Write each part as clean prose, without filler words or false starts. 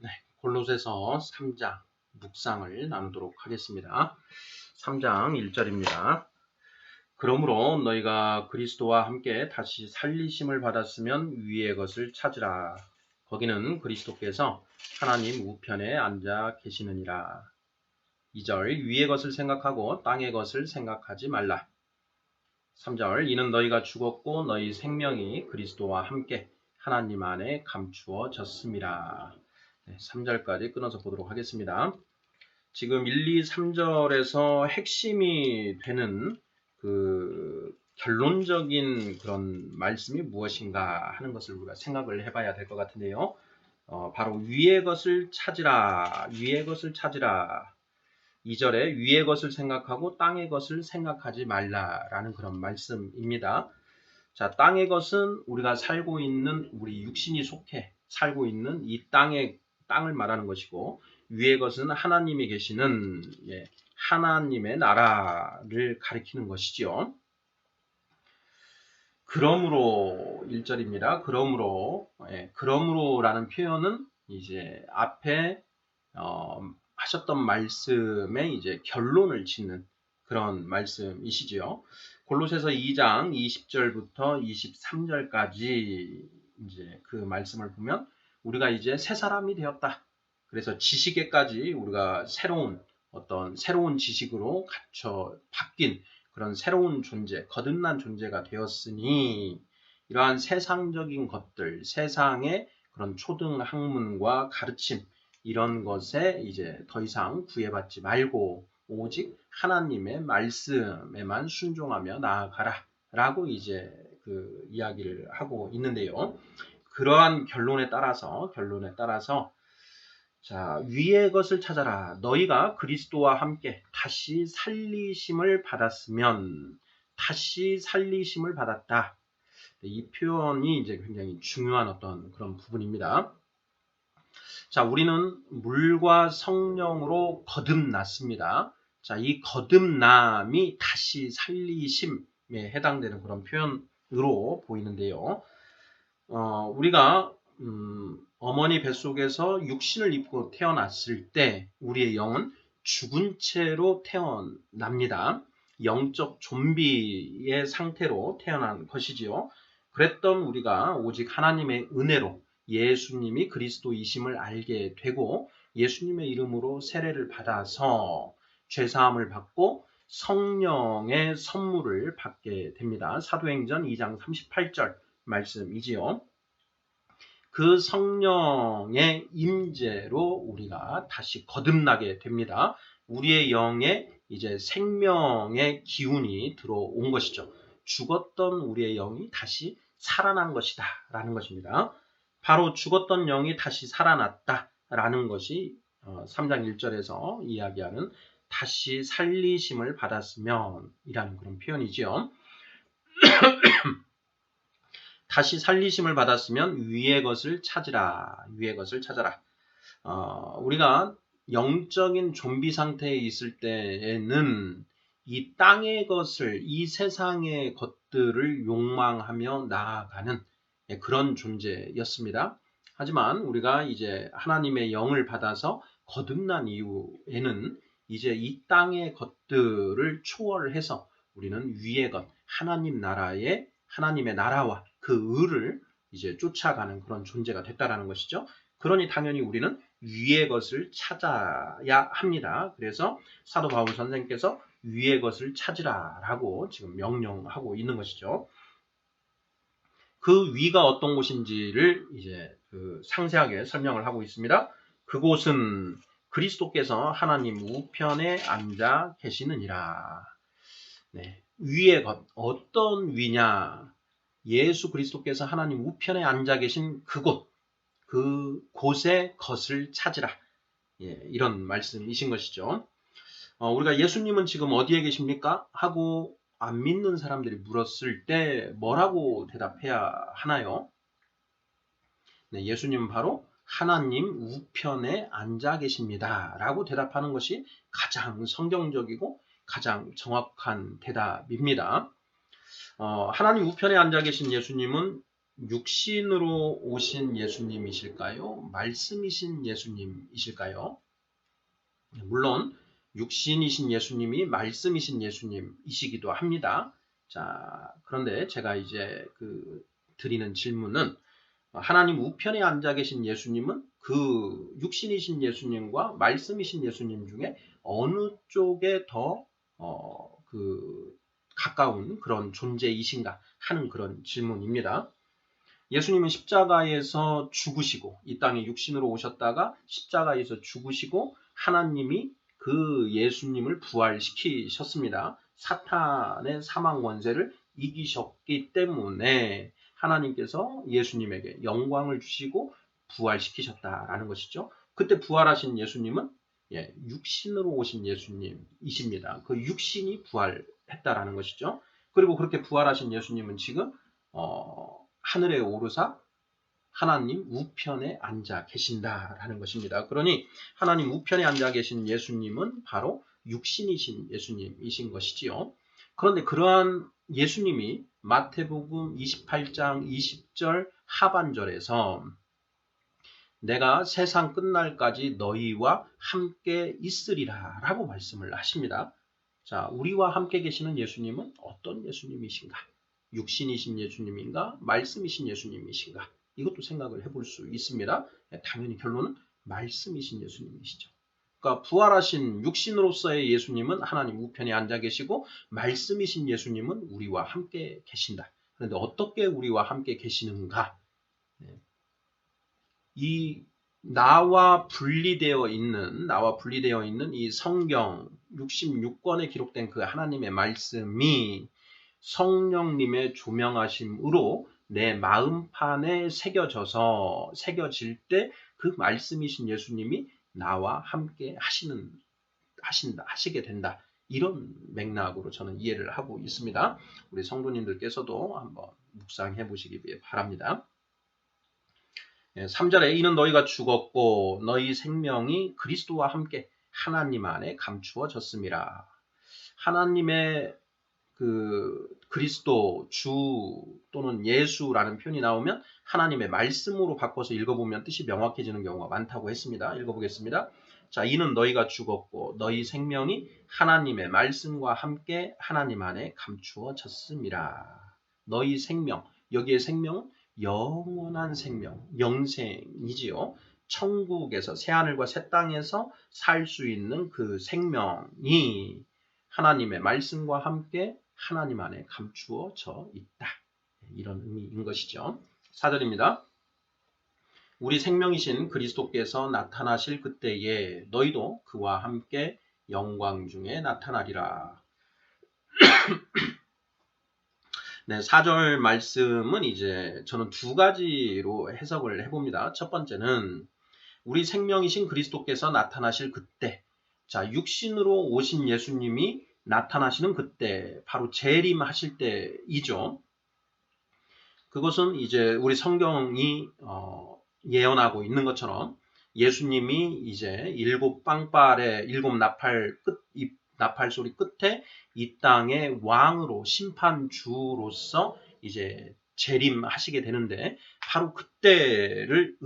네, 골로새서 3장 묵상을 나누도록 하겠습니다. 3장 1절입니다. 그러므로 너희가 그리스도와 함께 다시 살리심을 받았으면 위의 것을 찾으라. 거기는 그리스도께서 하나님 우편에 앉아 계시느니라. 2절 위의 것을 생각하고 땅의 것을 생각하지 말라. 3절 이는 너희가 죽었고 너희 생명이 그리스도와 함께 하나님 안에 감추어졌음이라. 3절까지 끊어서 보도록 하겠습니다. 지금 1, 2, 3절에서 핵심이 되는 그 결론적인 그런 말씀이 무엇인가 하는 것을 우리가 생각을 해봐야 될 것 같은데요. 바로 위의 것을 찾으라, 위의 것을 찾으라. 2절에 위의 것을 생각하고 땅의 것을 생각하지 말라라는 그런 말씀입니다. 자, 땅의 것은 우리가 살고 있는 우리 육신이 속해 살고 있는 이 땅을 말하는 것이고, 위의 것은 하나님이 계시는 하나님의 나라를 가리키는 것이지요. 그러므로 1절입니다. 그러므로라는 표현은 이제 앞에 하셨던 말씀에 이제 결론을 짓는 그런 말씀이시지요. 골로새서 2장 20절부터 23절까지 이제 그 말씀을 보면 우리가 이제 새 사람이 되었다. 그래서 지식에까지 우리가 새로운 지식으로 갖춰 바뀐 그런 새로운 존재, 거듭난 존재가 되었으니 이러한 세상적인 것들, 세상의 그런 초등 학문과 가르침 이런 것에 이제 더 이상 구애받지 말고 오직 하나님의 말씀에만 순종하며 나아가라 라고 이제 그 이야기를 하고 있는데요. 그러한 결론에 따라서 자, 위의 것을 찾아라. 너희가 그리스도와 함께 다시 살리심을 받았다. 이 표현이 이제 굉장히 중요한 어떤 그런 부분입니다. 자, 우리는 물과 성령으로 거듭났습니다. 자, 이 거듭남이 다시 살리심에 해당되는 그런 표현으로 보이는데요. 우리가 어머니 뱃속에서 육신을 입고 태어났을 때 우리의 영은 죽은 채로 태어납니다. 영적 좀비의 상태로 태어난 것이지요. 그랬던 우리가 오직 하나님의 은혜로 예수님이 그리스도이심을 알게 되고 예수님의 이름으로 세례를 받아서 죄사함을 받고 성령의 선물을 받게 됩니다. 사도행전 2장 38절 말씀이지요. 그 성령의 임재로 우리가 다시 거듭나게 됩니다. 우리의 영에 이제 생명의 기운이 들어온 것이죠. 죽었던 우리의 영이 다시 살아난 것이다 라는 것입니다. 바로 죽었던 영이 다시 살아났다 라는 것이 3장 1절에서 이야기하는 다시 살리심을 받았으면 이라는 그런 표현이지요. 다시 살리심을 받았으면 위의 것을 찾으라. 우리가 영적인 좀비 상태에 있을 때에는 이 땅의 것을, 이 세상의 것들을 욕망하며 나아가는 그런 존재였습니다. 하지만 우리가 이제 하나님의 영을 받아서 거듭난 이후에는 이제 이 땅의 것들을 초월해서 우리는 위의 것, 하나님의 나라와 그 의를 이제 쫓아가는 그런 존재가 됐다라는 것이죠. 그러니 당연히 우리는 위의 것을 찾아야 합니다. 그래서 사도 바울 선생께서 위의 것을 찾으라라고 지금 명령하고 있는 것이죠. 그 위가 어떤 곳인지를 이제 상세하게 설명을 하고 있습니다. 그곳은 그리스도께서 하나님 우편에 앉아 계시느니라. 네, 위의 것, 어떤 위냐? 예수 그리스도께서 하나님 우편에 앉아 계신 그곳의 것을 찾으라. 이런 말씀이신 것이죠. 우리가 예수님은 지금 어디에 계십니까? 하고 안 믿는 사람들이 물었을 때 뭐라고 대답해야 하나요? 네, 예수님은 바로 하나님 우편에 앉아 계십니다. 라고 대답하는 것이 가장 성경적이고 가장 정확한 대답입니다. 하나님 우편에 앉아 계신 예수님은 육신으로 오신 예수님이실까요? 말씀이신 예수님이실까요? 물론 육신이신 예수님이 말씀이신 예수님이시기도 합니다. 자, 그런데 제가 이제 드리는 질문은 하나님 우편에 앉아 계신 예수님은 그 육신이신 예수님과 말씀이신 예수님 중에 어느 쪽에 더 가까운 그런 존재이신가 하는 그런 질문입니다. 예수님은 십자가에서 죽으시고 이 땅에 육신으로 오셨다가 십자가에서 죽으시고 하나님이 그 예수님을 부활시키셨습니다. 사탄의 사망 권세를 이기셨기 때문에 하나님께서 예수님에게 영광을 주시고 부활시키셨다라는 것이죠. 그때 부활하신 예수님은 육신으로 오신 예수님이십니다. 그 육신이 부활했다라는 것이죠. 그리고 그렇게 부활하신 예수님은 지금 하늘에 오르사 하나님 우편에 앉아 계신다라는 것입니다. 그러니 하나님 우편에 앉아 계신 예수님은 바로 육신이신 예수님이신 것이지요. 그런데 그러한 예수님이 마태복음 28장 20절 하반절에서 내가 세상 끝날까지 너희와 함께 있으리라 라고 말씀을 하십니다. 자, 우리와 함께 계시는 예수님은 어떤 예수님이신가? 육신이신 예수님인가? 말씀이신 예수님이신가? 이것도 생각을 해볼 수 있습니다. 당연히 결론은 말씀이신 예수님이시죠. 그러니까 부활하신 육신으로서의 예수님은 하나님 우편에 앉아 계시고 말씀이신 예수님은 우리와 함께 계신다. 그런데 어떻게 우리와 함께 계시는가? 이 나와 분리되어 있는 이 성경 66권에 기록된 그 하나님의 말씀이 성령님의 조명하심으로 내 마음판에 새겨질 때 그 말씀이신 예수님이 나와 함께 하시게 된다. 이런 맥락으로 저는 이해를 하고 있습니다. 우리 성도님들께서도 한번 묵상해 보시기 바랍니다. 3절에 이는 너희가 죽었고 너희 생명이 그리스도와 함께 하나님 안에 감추어졌음이라. 하나님의 그리스도 주 또는 예수라는 표현이 나오면 하나님의 말씀으로 바꿔서 읽어보면 뜻이 명확해지는 경우가 많다고 했습니다. 읽어보겠습니다. 자, 이는 너희가 죽었고 너희 생명이 하나님의 말씀과 함께 하나님 안에 감추어졌음이라. 너희 생명, 여기에 생명은 영원한 생명, 영생이지요. 천국에서 새하늘과 새 땅에서 살 수 있는 그 생명이 하나님의 말씀과 함께 하나님 안에 감추어져 있다. 이런 의미인 것이죠. 4절입니다. 우리 생명이신 그리스도께서 나타나실 그때에 너희도 그와 함께 영광 중에 나타나리라. 네, 4절 말씀은 이제 저는 두 가지로 해석을 해봅니다. 첫 번째는 우리 생명이신 그리스도께서 나타나실 그때, 자, 육신으로 오신 예수님이 나타나시는 그때, 바로 재림하실 때이죠. 그것은 이제 우리 성경이 예언하고 있는 것처럼 예수님이 이제 일곱 나팔 소리 끝에 이 땅의 왕으로 심판주로서 이제 재림하시게 되는데 바로 그때를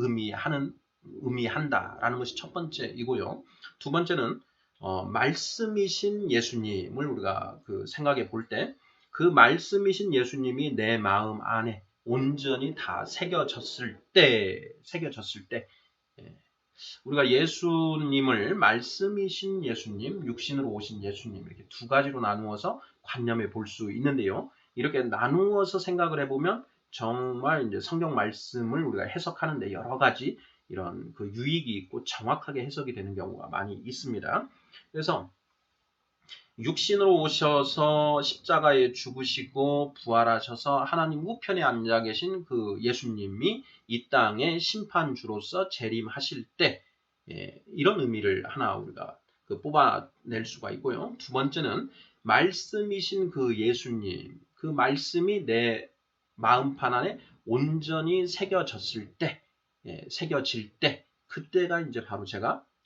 의미한다라는 것이 첫 번째이고요. 두 번째는 말씀이신 예수님을 우리가 생각해 볼 때 그 말씀이신 예수님이 내 마음 안에 온전히 다 새겨졌을 때 우리가 예수님을 말씀이신 예수님, 육신으로 오신 예수님 이렇게 두 가지로 나누어서 관념해 볼 수 있는데요. 이렇게 나누어서 생각을 해보면 정말 이제 성경 말씀을 우리가 해석하는데 여러 가지 이런 유익이 있고 정확하게 해석이 되는 경우가 많이 있습니다. 그래서 육신으로 오셔서 십자가에 죽으시고 부활하셔서 하나님 우편에 앉아 계신 그 예수님이 이 땅의 심판주로서 재림하실 때 이런 의미를 하나 우리가 뽑아낼 수가 있고요. 두 번째는 말씀이신 그 예수님, 그 말씀이 내 마음판 안에 온전히 새겨질 때 그때가 이제 바로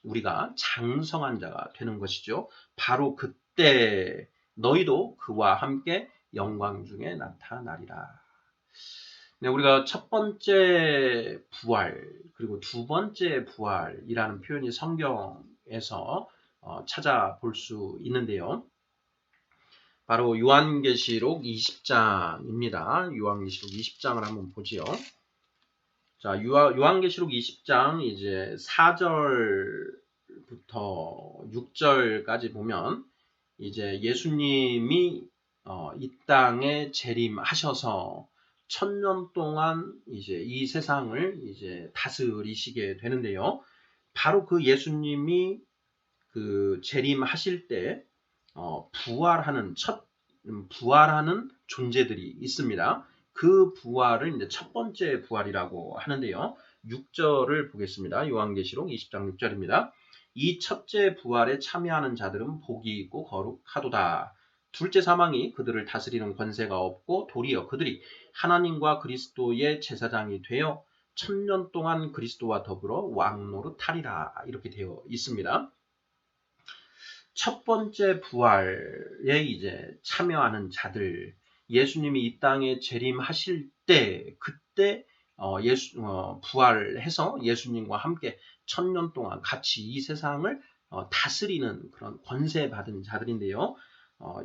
우리가 장성한 자가 되는 것이죠. 바로 그때 너희도 그와 함께 영광 중에 나타나리라. 네, 우리가 첫 번째 부활, 그리고 두 번째 부활이라는 표현이 성경에서 찾아볼 수 있는데요. 바로 요한계시록 20장입니다. 요한계시록 20장을 한번 보지요. 자, 요한계시록 20장 이제 4절부터 6절까지 보면 이제 예수님이 이 땅에 재림하셔서 1000년 동안 이제 이 세상을 이제 다스리시게 되는데요. 바로 그 예수님이 그 재림하실 때 부활하는 존재들이 있습니다. 그 부활을 이제 첫 번째 부활이라고 하는데요. 6절을 보겠습니다. 요한계시록 20장 6절입니다. 이 첫째 부활에 참여하는 자들은 복이 있고 거룩하도다. 둘째 사망이 그들을 다스리는 권세가 없고 도리어 그들이 하나님과 그리스도의 제사장이 되어 1000년 동안 그리스도와 더불어 왕노릇하리라. 이렇게 되어 있습니다. 첫 번째 부활에 이제 참여하는 자들, 예수님이 이 땅에 재림하실 때, 그때 부활해서 예수님과 함께 1000년 동안 같이 이 세상을 다스리는 그런 권세 받은 자들인데요.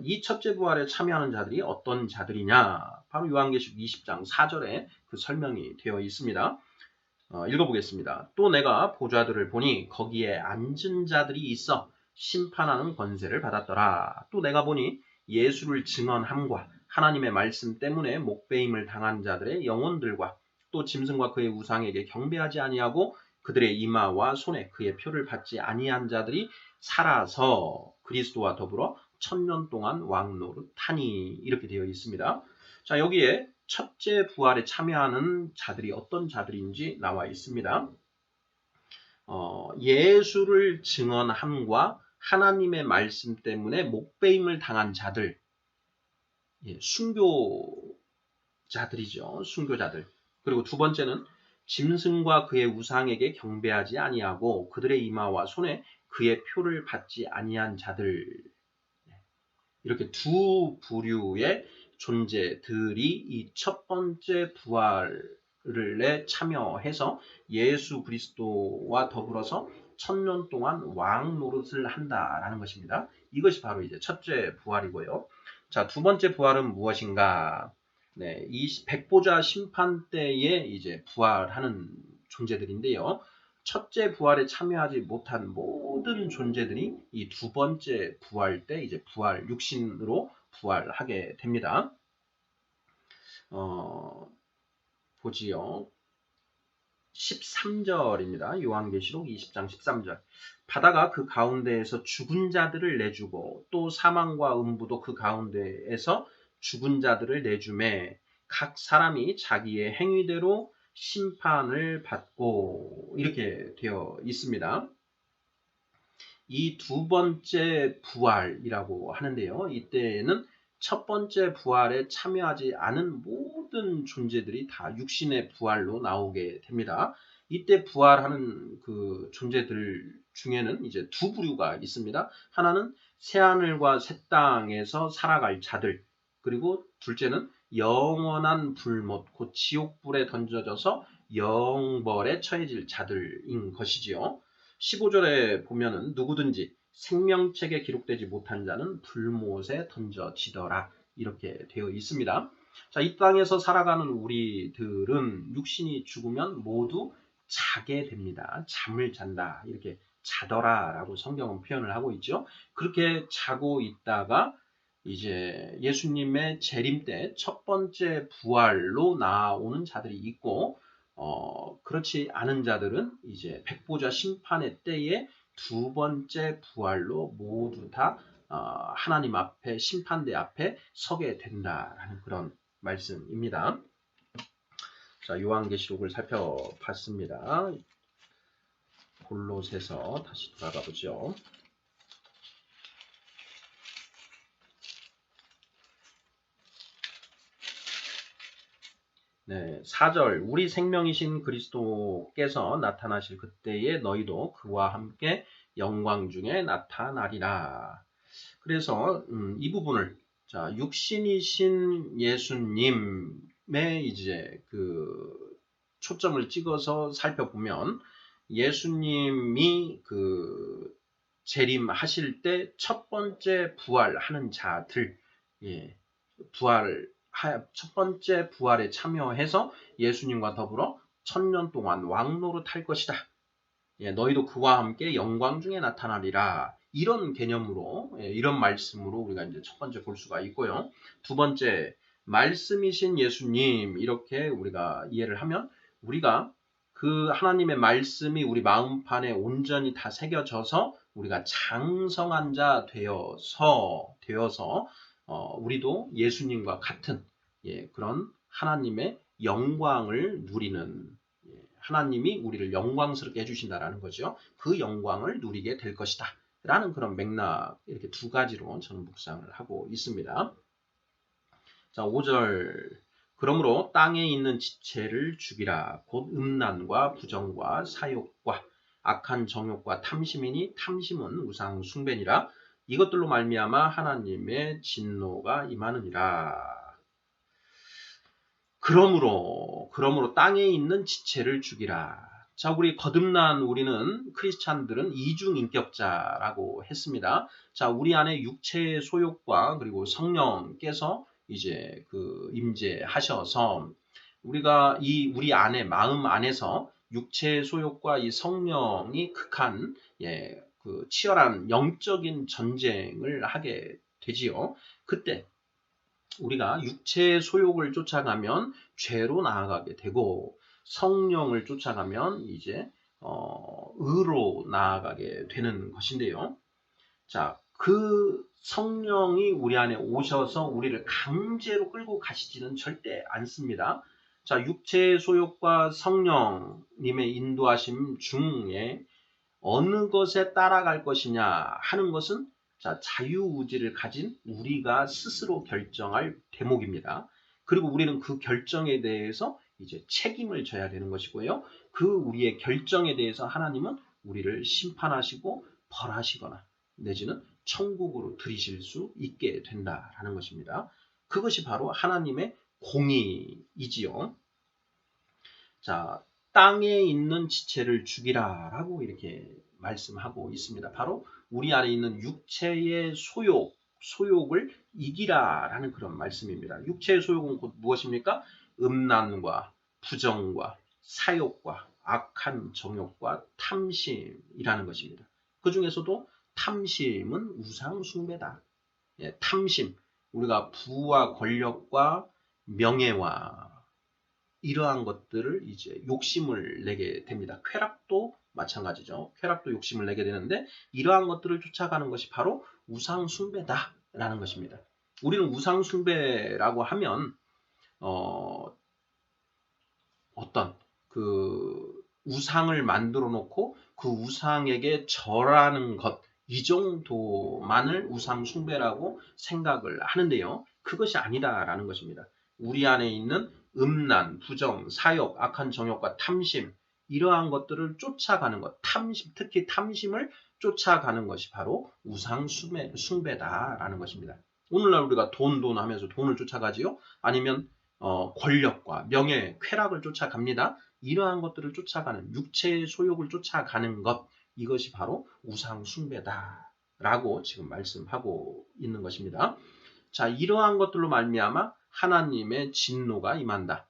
이 첫째 부활에 참여하는 자들이 어떤 자들이냐? 바로 요한계시록 20장 4절에 그 설명이 되어 있습니다. 읽어보겠습니다. 또 내가 보좌들을 보니 거기에 앉은 자들이 있어 심판하는 권세를 받았더라. 또 내가 보니 예수를 증언함과 하나님의 말씀 때문에 목배임을 당한 자들의 영혼들과 또 짐승과 그의 우상에게 경배하지 아니하고 그들의 이마와 손에 그의 표를 받지 아니한 자들이 살아서 그리스도와 더불어 1000년 동안 왕노릇하니 이렇게 되어 있습니다. 자, 여기에 첫째 부활에 참여하는 자들이 어떤 자들인지 나와 있습니다. 예수를 증언함과 하나님의 말씀 때문에 목배임을 당한 자들, 순교자들이죠. 순교자들. 그리고 두 번째는 짐승과 그의 우상에게 경배하지 아니하고 그들의 이마와 손에 그의 표를 받지 아니한 자들. 이렇게 두 부류의 존재들이 이 첫 번째 부활에 참여해서 예수 그리스도와 더불어서 1000년 동안 왕 노릇을 한다라는 것입니다. 이것이 바로 이제 첫째 부활이고요. 자, 두 번째 부활은 무엇인가? 네, 이 백보자 심판 때에 이제 부활하는 존재들인데요. 첫째 부활에 참여하지 못한 모든 존재들이 이 두 번째 부활 때 이제 부활, 육신으로 부활하게 됩니다. 보지요. 13절입니다. 요한계시록 20장 13절. 바다가 그 가운데에서 죽은 자들을 내주고 또 사망과 음부도 그 가운데에서 죽은 자들을 내주매 각 사람이 자기의 행위대로 심판을 받고 이렇게 되어 있습니다. 이 두 번째 부활이라고 하는데요. 이때에는 첫 번째 부활에 참여하지 않은 모든 존재들이 다 육신의 부활로 나오게 됩니다. 이때 부활하는 그 존재들 중에는 이제 두 부류가 있습니다. 하나는 새하늘과 새 땅에서 살아갈 자들, 그리고 둘째는 영원한 불못, 곧 지옥불에 던져져서 영벌에 처해질 자들인 것이지요. 15절에 보면은 누구든지 생명책에 기록되지 못한 자는 불못에 던져지더라. 이렇게 되어 있습니다. 자, 이 땅에서 살아가는 우리들은 육신이 죽으면 모두 자게 됩니다. 잠을 잔다. 이렇게 자더라라고 성경은 표현을 하고 있죠. 그렇게 자고 있다가 이제 예수님의 재림 때 첫 번째 부활로 나오는 자들이 있고 그렇지 않은 자들은 이제 백보자 심판의 때에 두 번째 부활로 모두 다 하나님 앞에 심판대 앞에 서게 된다라는 그런 말씀입니다. 자, 요한계시록을 살펴봤습니다. 골로새서 다시 돌아가 보죠. 네, 4절 우리 생명이신 그리스도께서 나타나실 그때에 너희도 그와 함께 영광 중에 나타나리라. 그래서 이 부분을 자, 육신이신 예수님 이제 그 초점을 찍어서 살펴보면 예수님이 그 재림하실 때 첫 번째 부활하는 자들, 예, 첫 번째 부활에 참여해서 예수님과 더불어 1000년 동안 왕노릇 할 것이다. 예, 너희도 그와 함께 영광 중에 나타나리라. 이런 개념으로, 이런 말씀으로 우리가 이제 첫 번째 볼 수가 있고요. 두 번째, 말씀이신 예수님, 이렇게 우리가 이해를 하면 우리가 그 하나님의 말씀이 우리 마음판에 온전히 다 새겨져서 우리가 장성한 자 되어서 우리도 예수님과 같은 그런 하나님의 영광을 누리는, 하나님이 우리를 영광스럽게 해주신다라는 거죠. 그 영광을 누리게 될 것이다. 라는 그런 맥락, 이렇게 두 가지로 저는 묵상을 하고 있습니다. 자, 5절. 그러므로 땅에 있는 지체를 죽이라. 곧 음란과 부정과 사욕과 악한 정욕과 탐심이니 탐심은 우상 숭배니라. 이것들로 말미암아 하나님의 진노가 임하느니라. 그러므로 땅에 있는 지체를 죽이라. 자, 우리는 크리스찬들은 이중인격자라고 했습니다. 자, 우리 안에 육체의 소욕과 그리고 성령께서 이제 그 임재하셔서 우리가 우리 안에 마음 안에서 육체의 소욕과 이 성령이 극한 그 치열한 영적인 전쟁을 하게 되지요. 그때 우리가 육체의 소욕을 쫓아가면 죄로 나아가게 되고 성령을 쫓아가면 이제 의로 나아가게 되는 것인데요. 자, 그 성령이 우리 안에 오셔서 우리를 강제로 끌고 가시지는 절대 않습니다. 자, 육체의 소욕과 성령님의 인도하심 중에 어느 것에 따라갈 것이냐 하는 것은 자유의지를 가진 우리가 스스로 결정할 대목입니다. 그리고 우리는 그 결정에 대해서 이제 책임을 져야 되는 것이고요. 그 우리의 결정에 대해서 하나님은 우리를 심판하시고 벌하시거나 내지는 천국으로 들이실 수 있게 된다라는 것입니다. 그것이 바로 하나님의 공의이지요. 자, 땅에 있는 지체를 죽이라라고 이렇게 말씀하고 있습니다. 바로 우리 안에 있는 육체의 소욕을 이기라라는 그런 말씀입니다. 육체의 소욕은 곧 무엇입니까? 음란과 부정과 사욕과 악한 정욕과 탐심이라는 것입니다. 그 중에서도 탐심은 우상 숭배다. 탐심, 우리가 부와 권력과 명예와 이러한 것들을 이제 욕심을 내게 됩니다. 쾌락도 마찬가지죠. 쾌락도 욕심을 내게 되는데 이러한 것들을 쫓아가는 것이 바로 우상 숭배다라는 것입니다. 우리는 우상 숭배라고 하면 어떤 그 우상을 만들어 놓고 그 우상에게 절하는 것, 이 정도만을 우상 숭배라고 생각을 하는데요. 그것이 아니다라는 것입니다. 우리 안에 있는 음란, 부정, 사욕, 악한 정욕과 탐심, 이러한 것들을 쫓아가는 것, 특히 탐심을 쫓아가는 것이 바로 우상 숭배다라는 것입니다. 오늘날 우리가 돈 하면서 돈을 쫓아가지요? 아니면 권력과 명예, 쾌락을 쫓아갑니다. 이러한 것들을 쫓아가는 육체의 소욕을 쫓아가는 것, 이것이 바로 우상 숭배다라고 지금 말씀하고 있는 것입니다. 자, 이러한 것들로 말미암아 하나님의 진노가 임한다.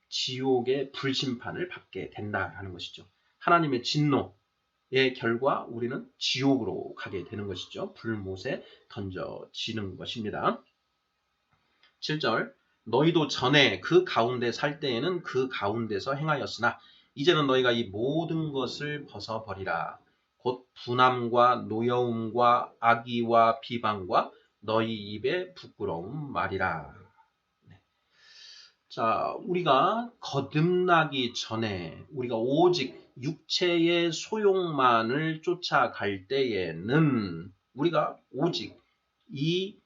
지옥의 불심판을 받게 된다라는 것이죠. 하나님의 진노의 결과 우리는 지옥으로 가게 되는 것이죠. 불못에 던져지는 것입니다. 7절 너희도 전에 그 가운데 살 때에는 그 가운데서 행하였으나 이제는 너희가 이 모든 것을 벗어버리라. 곧 분함과 노여움과 악의와 비방과 너희 입에 부끄러운 말이라. 자, 우리가 거듭나기 전에 우리가 오직 육체의 소욕만을 쫓아갈 때에는 우리가 오직 이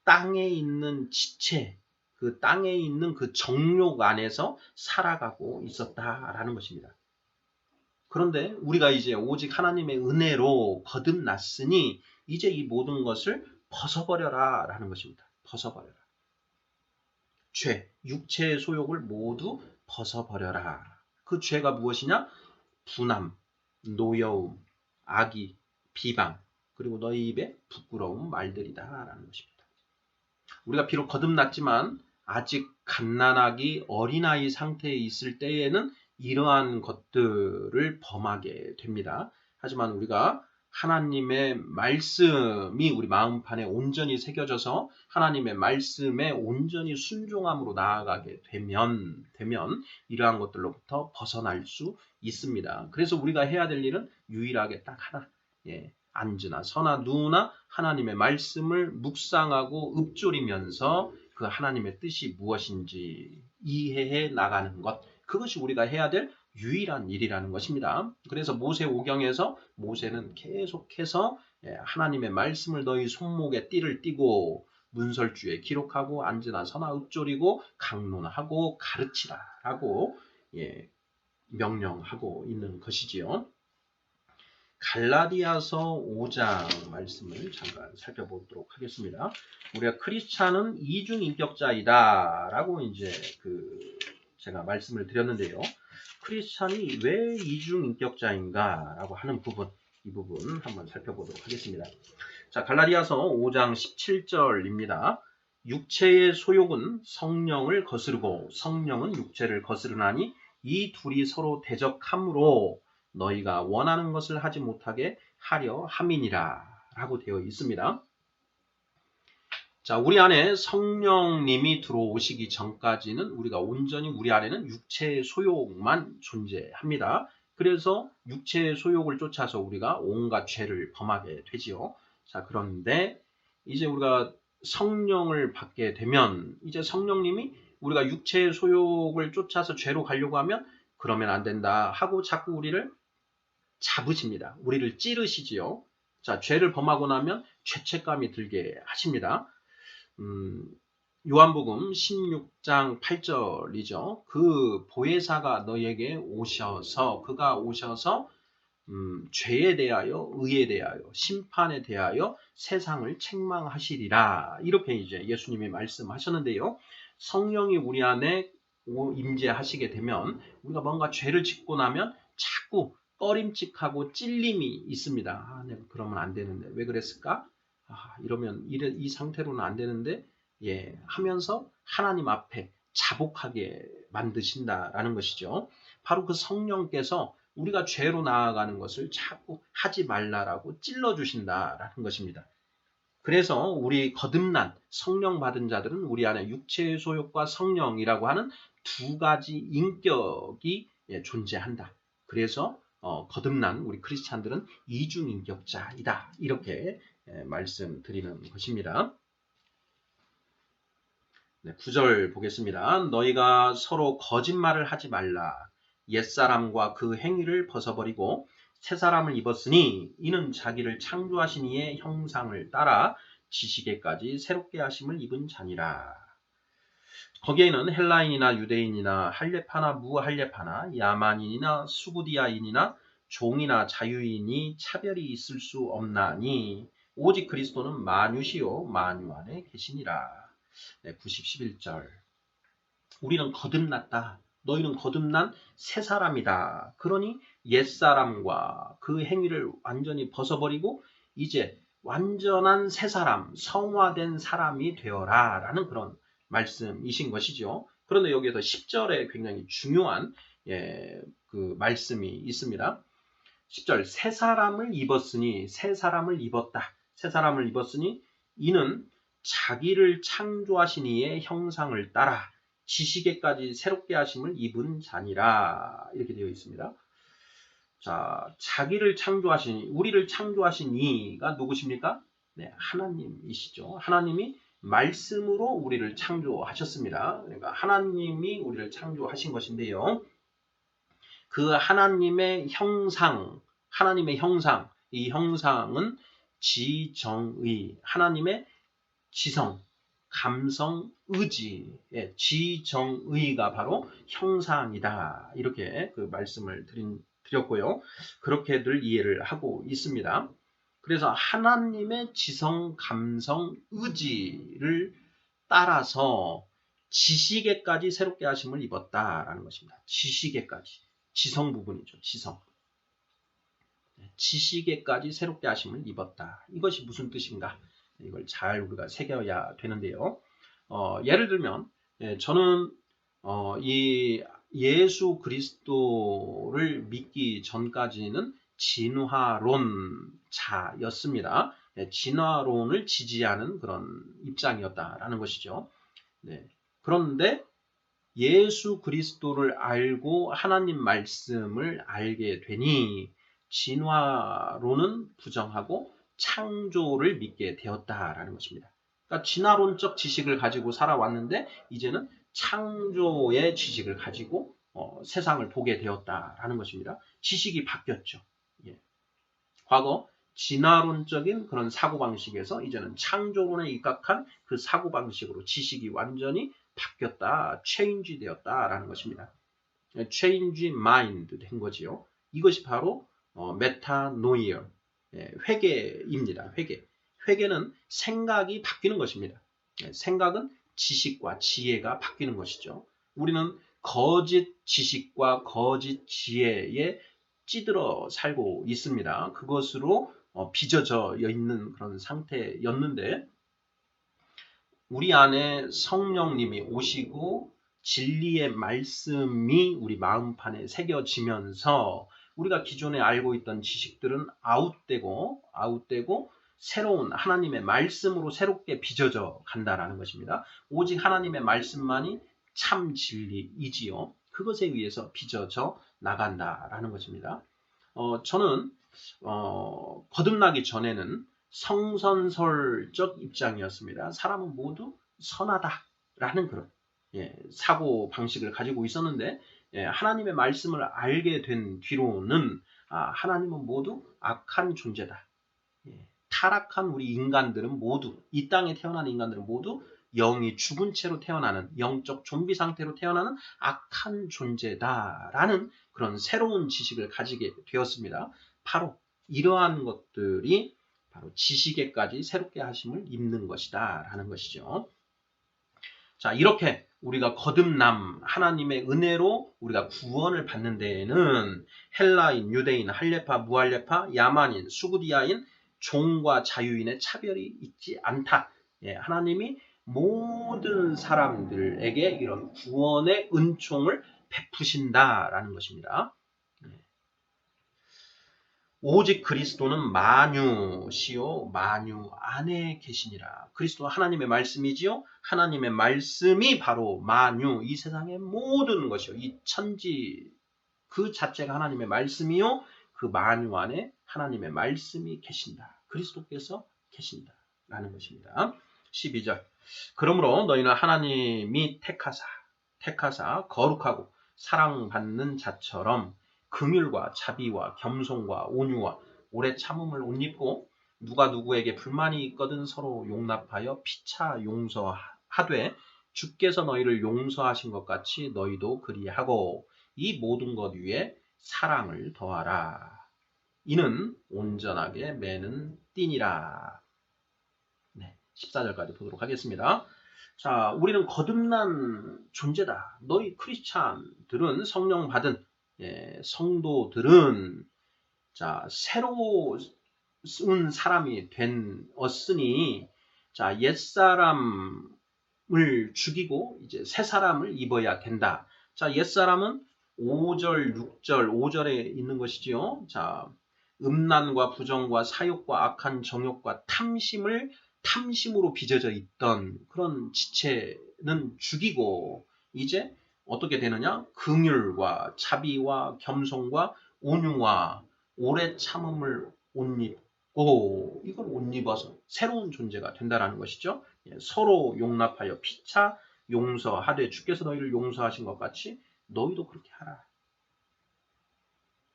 땅에 있는 지체, 그 땅에 있는 그 정욕 안에서 살아가고 있었다라는 것입니다. 그런데 우리가 이제 오직 하나님의 은혜로 거듭났으니 이제 이 모든 것을 벗어버려라 라는 것입니다. 벗어버려라. 죄, 육체의 소욕을 모두 벗어버려라. 그 죄가 무엇이냐? 분함, 노여움, 악의, 비방, 그리고 너희 입에 부끄러운 말들이다 라는 것입니다. 우리가 비록 거듭났지만 아직 갓난아기 어린아이 상태에 있을 때에는 이러한 것들을 범하게 됩니다. 하지만 우리가 하나님의 말씀이 우리 마음판에 온전히 새겨져서 하나님의 말씀에 온전히 순종함으로 나아가게 되면 이러한 것들로부터 벗어날 수 있습니다. 그래서 우리가 해야 될 일은 유일하게 딱 하나, 앉으나 서나 누우나 하나님의 말씀을 묵상하고 읊조리면서 그 하나님의 뜻이 무엇인지 이해해 나가는 것, 그것이 우리가 해야 될 유일한 일이라는 것입니다. 그래서 모세오경에서 모세는 계속해서 하나님의 말씀을 너희 손목에 띠를 띠고 문설주에 기록하고 앉으나 서나 읊조리고 강론하고 가르치라라고 명령하고 있는 것이지요. 갈라디아서 5장 말씀을 잠깐 살펴보도록 하겠습니다. 우리가 크리스찬은 이중인격자이다 라고 이제 제가 말씀을 드렸는데요. 크리스찬이 왜 이중인격자인가 라고 하는 부분, 이 부분 한번 살펴보도록 하겠습니다. 자, 갈라디아서 5장 17절입니다. 육체의 소욕은 성령을 거스르고 성령은 육체를 거스르나니 이 둘이 서로 대적함으로 너희가 원하는 것을 하지 못하게 하려 함이니라 라고 되어 있습니다. 자, 우리 안에 성령님이 들어오시기 전까지는 우리가 온전히 우리 안에는 육체의 소욕만 존재합니다. 그래서 육체의 소욕을 쫓아서 우리가 온갖 죄를 범하게 되지요. 자, 그런데 이제 우리가 성령을 받게 되면 이제 성령님이 우리가 육체의 소욕을 쫓아서 죄로 가려고 하면 그러면 안 된다 하고 자꾸 우리를 잡으십니다. 우리를 찌르시지요. 자, 죄를 범하고 나면 죄책감이 들게 하십니다. 요한복음 16장 8절이죠. 그 보혜사가 너에게 오셔서 그가 오셔서 죄에 대하여 의에 대하여 심판에 대하여 세상을 책망하시리라. 이렇게 이제 예수님이 말씀하셨는데요. 성령이 우리 안에 임재하시게 되면 우리가 뭔가 죄를 짓고 나면 자꾸 꺼림칙하고 찔림이 있습니다. 아, 내가 그러면 안 되는데 왜 그랬을까? 이러면 이 상태로는 안 되는데 하면서 하나님 앞에 자복하게 만드신다라는 것이죠. 바로 그 성령께서 우리가 죄로 나아가는 것을 자꾸 하지 말라라고 찔러주신다라는 것입니다. 그래서 우리 거듭난 성령 받은 자들은 우리 안에 육체의 소욕과 성령이라고 하는 두 가지 인격이 존재한다. 그래서 거듭난 우리 크리스찬들은 이중인격자이다. 이렇게 말씀드리는 것입니다. 9절 보겠습니다. 너희가 서로 거짓말을 하지 말라. 옛사람과 그 행위를 벗어버리고 새사람을 입었으니 이는 자기를 창조하신 이의 형상을 따라 지식에까지 새롭게 하심을 입은 자니라. 거기에는 헬라인이나 유대인이나 할례파나 무할례파나 야만인이나 수구디아인이나 종이나 자유인이 차별이 있을 수 없나니 오직 그리스도는 만유시요 만유 안에 계시니라. 90, 11절. 우리는 거듭났다. 너희는 거듭난 새 사람이다. 그러니 옛사람과 그 행위를 완전히 벗어버리고 이제 완전한 새 사람, 성화된 사람이 되어라 라는 그런 말씀이신 것이죠. 그런데 여기에서 10절에 굉장히 중요한 그 말씀이 있습니다. 10절 새 사람을 입었으니 새 사람을 입었다. 새 사람을 입었으니 이는 자기를 창조하신 이의 형상을 따라 지식에까지 새롭게 하심을 입은 자니라. 이렇게 되어 있습니다. 자, 자기를 창조하신 우리를 창조하신 이가 누구십니까? 네, 하나님이시죠. 하나님이 말씀으로 우리를 창조하셨습니다. 그러니까 하나님이 우리를 창조하신 것인데요. 그 하나님의 형상, 이 형상은 지정의, 하나님의 지성, 감성, 의지, 지정의가 바로 형상이다. 이렇게 그 말씀을 드렸고요. 그렇게들 이해를 하고 있습니다. 그래서 하나님의 지성, 감성, 의지를 따라서 지식에까지 새롭게 하심을 입었다라는 것입니다. 지식에까지. 지성 부분이죠. 지성. 지식에까지 새롭게 하심을 입었다. 이것이 무슨 뜻인가? 이걸 잘 우리가 새겨야 되는데요. 예를 들면 저는 이 예수 그리스도를 믿기 전까지는 진화론자였습니다. 진화론을 지지하는 그런 입장이었다라는 것이죠. 네. 그런데 예수 그리스도를 알고 하나님 말씀을 알게 되니 진화론은 부정하고 창조를 믿게 되었다라는 것입니다. 그러니까 진화론적 지식을 가지고 살아왔는데 이제는 창조의 지식을 가지고 세상을 보게 되었다라는 것입니다. 지식이 바뀌었죠. 예. 과거 진화론적인 그런 사고방식에서 이제는 창조론에 입각한 그 사고방식으로 지식이 완전히 바뀌었다, 체인지 되었다라는 것입니다. 체인지 마인드 된 거지요. 이것이 바로 메타노이어, 회개입니다. 회개. 회개는 생각이 바뀌는 것입니다. 생각은 지식과 지혜가 바뀌는 것이죠. 우리는 거짓 지식과 거짓 지혜에 찌들어 살고 있습니다. 그것으로 빚어져 있는 그런 상태였는데 우리 안에 성령님이 오시고 진리의 말씀이 우리 마음판에 새겨지면서 우리가 기존에 알고 있던 지식들은 아웃되고 새로운 하나님의 말씀으로 새롭게 빚어져 간다라는 것입니다. 오직 하나님의 말씀만이 참 진리이지요. 그것에 의해서 빚어져 나간다라는 것입니다. 저는 거듭나기 전에는 성선설적 입장이었습니다. 사람은 모두 선하다라는 그런 사고 방식을 가지고 있었는데 하나님의 말씀을 알게 된 뒤로는 하나님은 모두 악한 존재다. 타락한 우리 인간들은 모두 이 땅에 태어난 인간들은 모두 영이 죽은 채로 태어나는 영적 좀비 상태로 태어나는 악한 존재다라는 그런 새로운 지식을 가지게 되었습니다. 바로 이러한 것들이 바로 지식에까지 새롭게 하심을 입는 것이다 라는 것이죠. 자, 이렇게 우리가 거듭남 하나님의 은혜로 우리가 구원을 받는 데에는 헬라인, 유대인, 할례파, 무할례파, 야만인, 수구디아인, 종과 자유인의 차별이 있지 않다. 하나님이 모든 사람들에게 이런 구원의 은총을 베푸신다라는 것입니다. 오직 그리스도는 만유시요 만유 안에 계시니라. 그리스도 하나님의 말씀이지요. 하나님의 말씀이 바로 만유, 이 세상의 모든 것이요. 이 천지 그 자체가 하나님의 말씀이요. 그 만유 안에 하나님의 말씀이 계신다. 그리스도께서 계신다. 라는 것입니다. 12절. 그러므로 너희는 하나님이 택하사 거룩하고 사랑받는 자처럼 긍휼과 자비와 겸손과 온유와 오래 참음을 옷 입고 누가 누구에게 불만이 있거든 서로 용납하여 피차 용서하되 주께서 너희를 용서하신 것 같이 너희도 그리하고 이 모든 것 위에 사랑을 더하라. 이는 온전하게 매는 띠니라. 14절까지 보도록 하겠습니다. 자, 우리는 거듭난 존재다. 너희 크리스찬들은 성령 받은 성도들은 자, 새로운 사람이 되었으니 자, 옛사람을 죽이고 이제 새 사람을 입어야 된다. 자, 옛사람은 5절, 6절, 5절에 있는 것이지요. 자, 음란과 부정과 사욕과 악한 정욕과 탐심으로 빚어져 있던 그런 지체는 죽이고 이제 어떻게 되느냐? 긍휼과 자비와 겸손과 온유와 오래 참음을 옷 입고 이걸 옷 입어서 새로운 존재가 된다라는 것이죠. 서로 용납하여 피차 용서하되 주께서 너희를 용서하신 것 같이 너희도 그렇게 하라.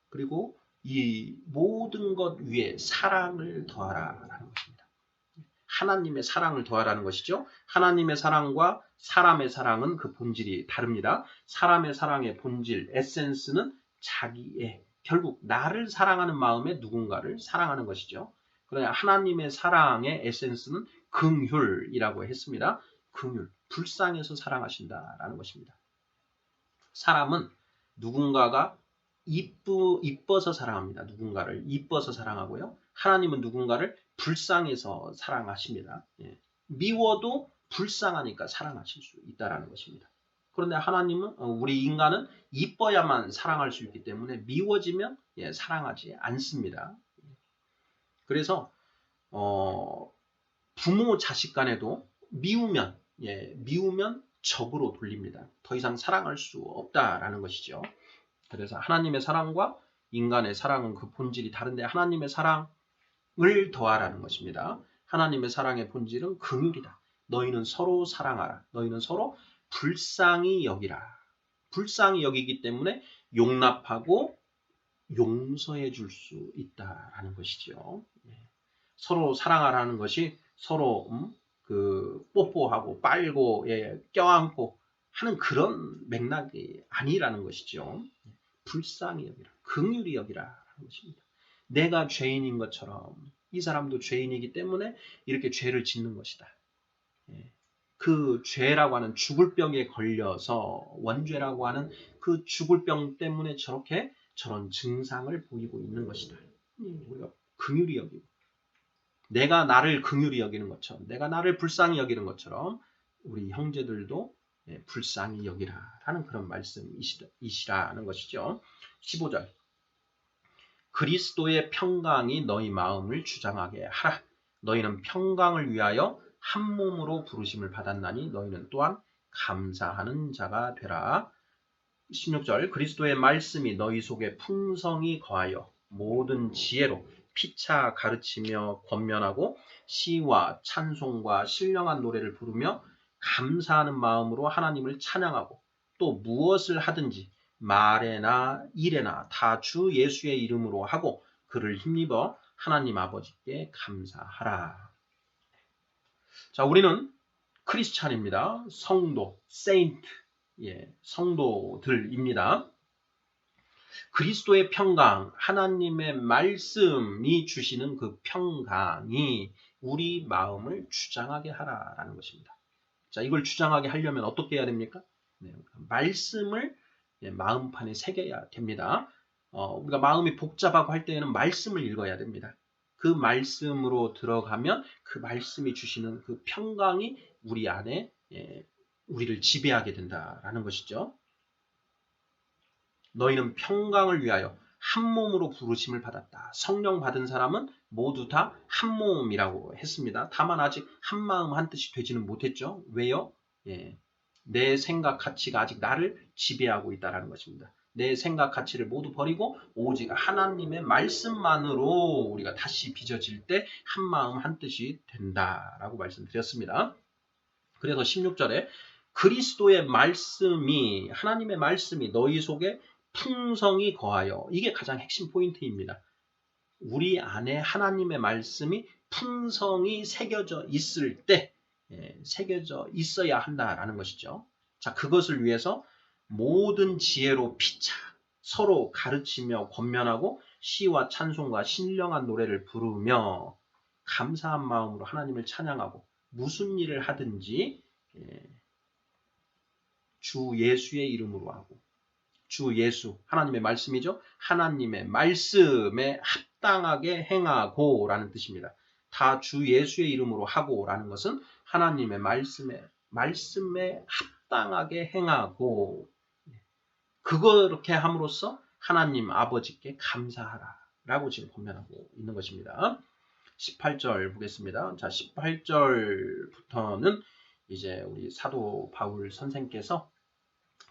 그리고 이 모든 것 위에 사랑을 더하라라는 것입니다. 하나님의 사랑을 더하라는 것이죠. 하나님의 사랑과 사람의 사랑은 그 본질이 다릅니다. 사람의 사랑의 본질, 에센스는 자기의 결국 나를 사랑하는 마음에 누군가를 사랑하는 것이죠. 그러나 하나님의 사랑의 에센스는 긍휼이라고 했습니다. 긍휼. 불쌍해서 사랑하신다라는 것입니다. 사람은 누군가가 이뻐서 사랑합니다. 누군가를 이뻐서 사랑하고요. 하나님은 누군가를 불쌍해서 사랑하십니다. 미워도 불쌍하니까 사랑하실 수 있다는 것입니다. 그런데 하나님은 우리 인간은 이뻐야만 사랑할 수 있기 때문에 미워지면 사랑하지 않습니다. 그래서 부모 자식 간에도 미우면 적으로 돌립니다. 더 이상 사랑할 수 없다라는 것이죠. 그래서 하나님의 사랑과 인간의 사랑은 그 본질이 다른데 하나님의 사랑을 더하라는 것입니다. 하나님의 사랑의 본질은 긍휼이다. 너희는 서로 사랑하라. 너희는 서로 불쌍히 여기라. 불쌍히 여기기 때문에 용납하고 용서해 줄 수 있다라는 것이죠. 서로 사랑하라는 것이 서로 뽀뽀하고 빨고 껴안고 하는 그런 맥락이 아니라는 것이죠. 불쌍히 여기라. 긍휼히 여기라라는 것입니다. 내가 죄인인 것처럼 이 사람도 죄인이기 때문에 이렇게 죄를 짓는 것이다. 그 죄라고 하는 죽을 병에 걸려서 원죄라고 하는 그 죽을 병 때문에 저런 증상을 보이고 있는 것이다. 우리가 긍휼히 여기고 내가 나를 긍휼히 여기는 것처럼 내가 나를 불쌍히 여기는 것처럼 우리 형제들도 불쌍히 여기라라는 그런 말씀이시라는 것이죠. 15절 그리스도의 평강이 너희 마음을 주장하게 하라. 너희는 평강을 위하여 한 몸으로 부르심을 받았나니 너희는 또한 감사하는 자가 되라. 16절 그리스도의 말씀이 너희 속에 풍성히 거하여 모든 지혜로 피차 가르치며 권면하고 시와 찬송과 신령한 노래를 부르며 감사하는 마음으로 하나님을 찬양하고 또 무엇을 하든지 말에나 일에나 다 주 예수의 이름으로 하고 그를 힘입어 하나님 아버지께 감사하라. 자, 우리는 크리스찬입니다. 성도, 세인트, 성도들입니다. 그리스도의 평강, 하나님의 말씀이 주시는 그 평강이 우리 마음을 주장하게 하라라는 것입니다. 자, 이걸 주장하게 하려면 어떻게 해야 됩니까? 말씀을 마음판에 새겨야 됩니다. 우리가 마음이 복잡하고 할 때에는 말씀을 읽어야 됩니다. 그 말씀으로 들어가면 그 말씀이 주시는 그 평강이 우리 안에 우리를 지배하게 된다라는 것이죠. 너희는 평강을 위하여 한 몸으로 부르심을 받았다. 성령 받은 사람은 모두 다 한 몸이라고 했습니다. 다만 아직 한 마음 한 뜻이 되지는 못했죠. 왜요? 내 생각 가치가 아직 나를 지배하고 있다는 것입니다. 내 생각 가치를 모두 버리고 오직 하나님의 말씀만으로 우리가 다시 빚어질 때 한 마음 한 뜻이 된다라고 말씀드렸습니다. 그래서 16절에 그리스도의 말씀이 하나님의 말씀이 너희 속에 풍성히 거하여 이게 가장 핵심 포인트입니다. 우리 안에 하나님의 말씀이 풍성히 새겨져 있을 때 새겨져 있어야 한다라는 것이죠. 자, 그것을 위해서 모든 지혜로 피차 서로 가르치며 권면하고 시와 찬송과 신령한 노래를 부르며 감사한 마음으로 하나님을 찬양하고 무슨 일을 하든지 주 예수의 이름으로 하고 주 예수, 하나님의 말씀이죠. 하나님의 말씀에 합당하게 행하고 라는 뜻입니다. 다 주 예수의 이름으로 하고 라는 것은 하나님의 말씀에 합당하게 행하고 그렇게 함으로써 하나님 아버지께 감사하라 라고 지금 권면하고 있는 것입니다. 18절 보겠습니다. 자, 18절부터는 이제 우리 사도 바울 선생께서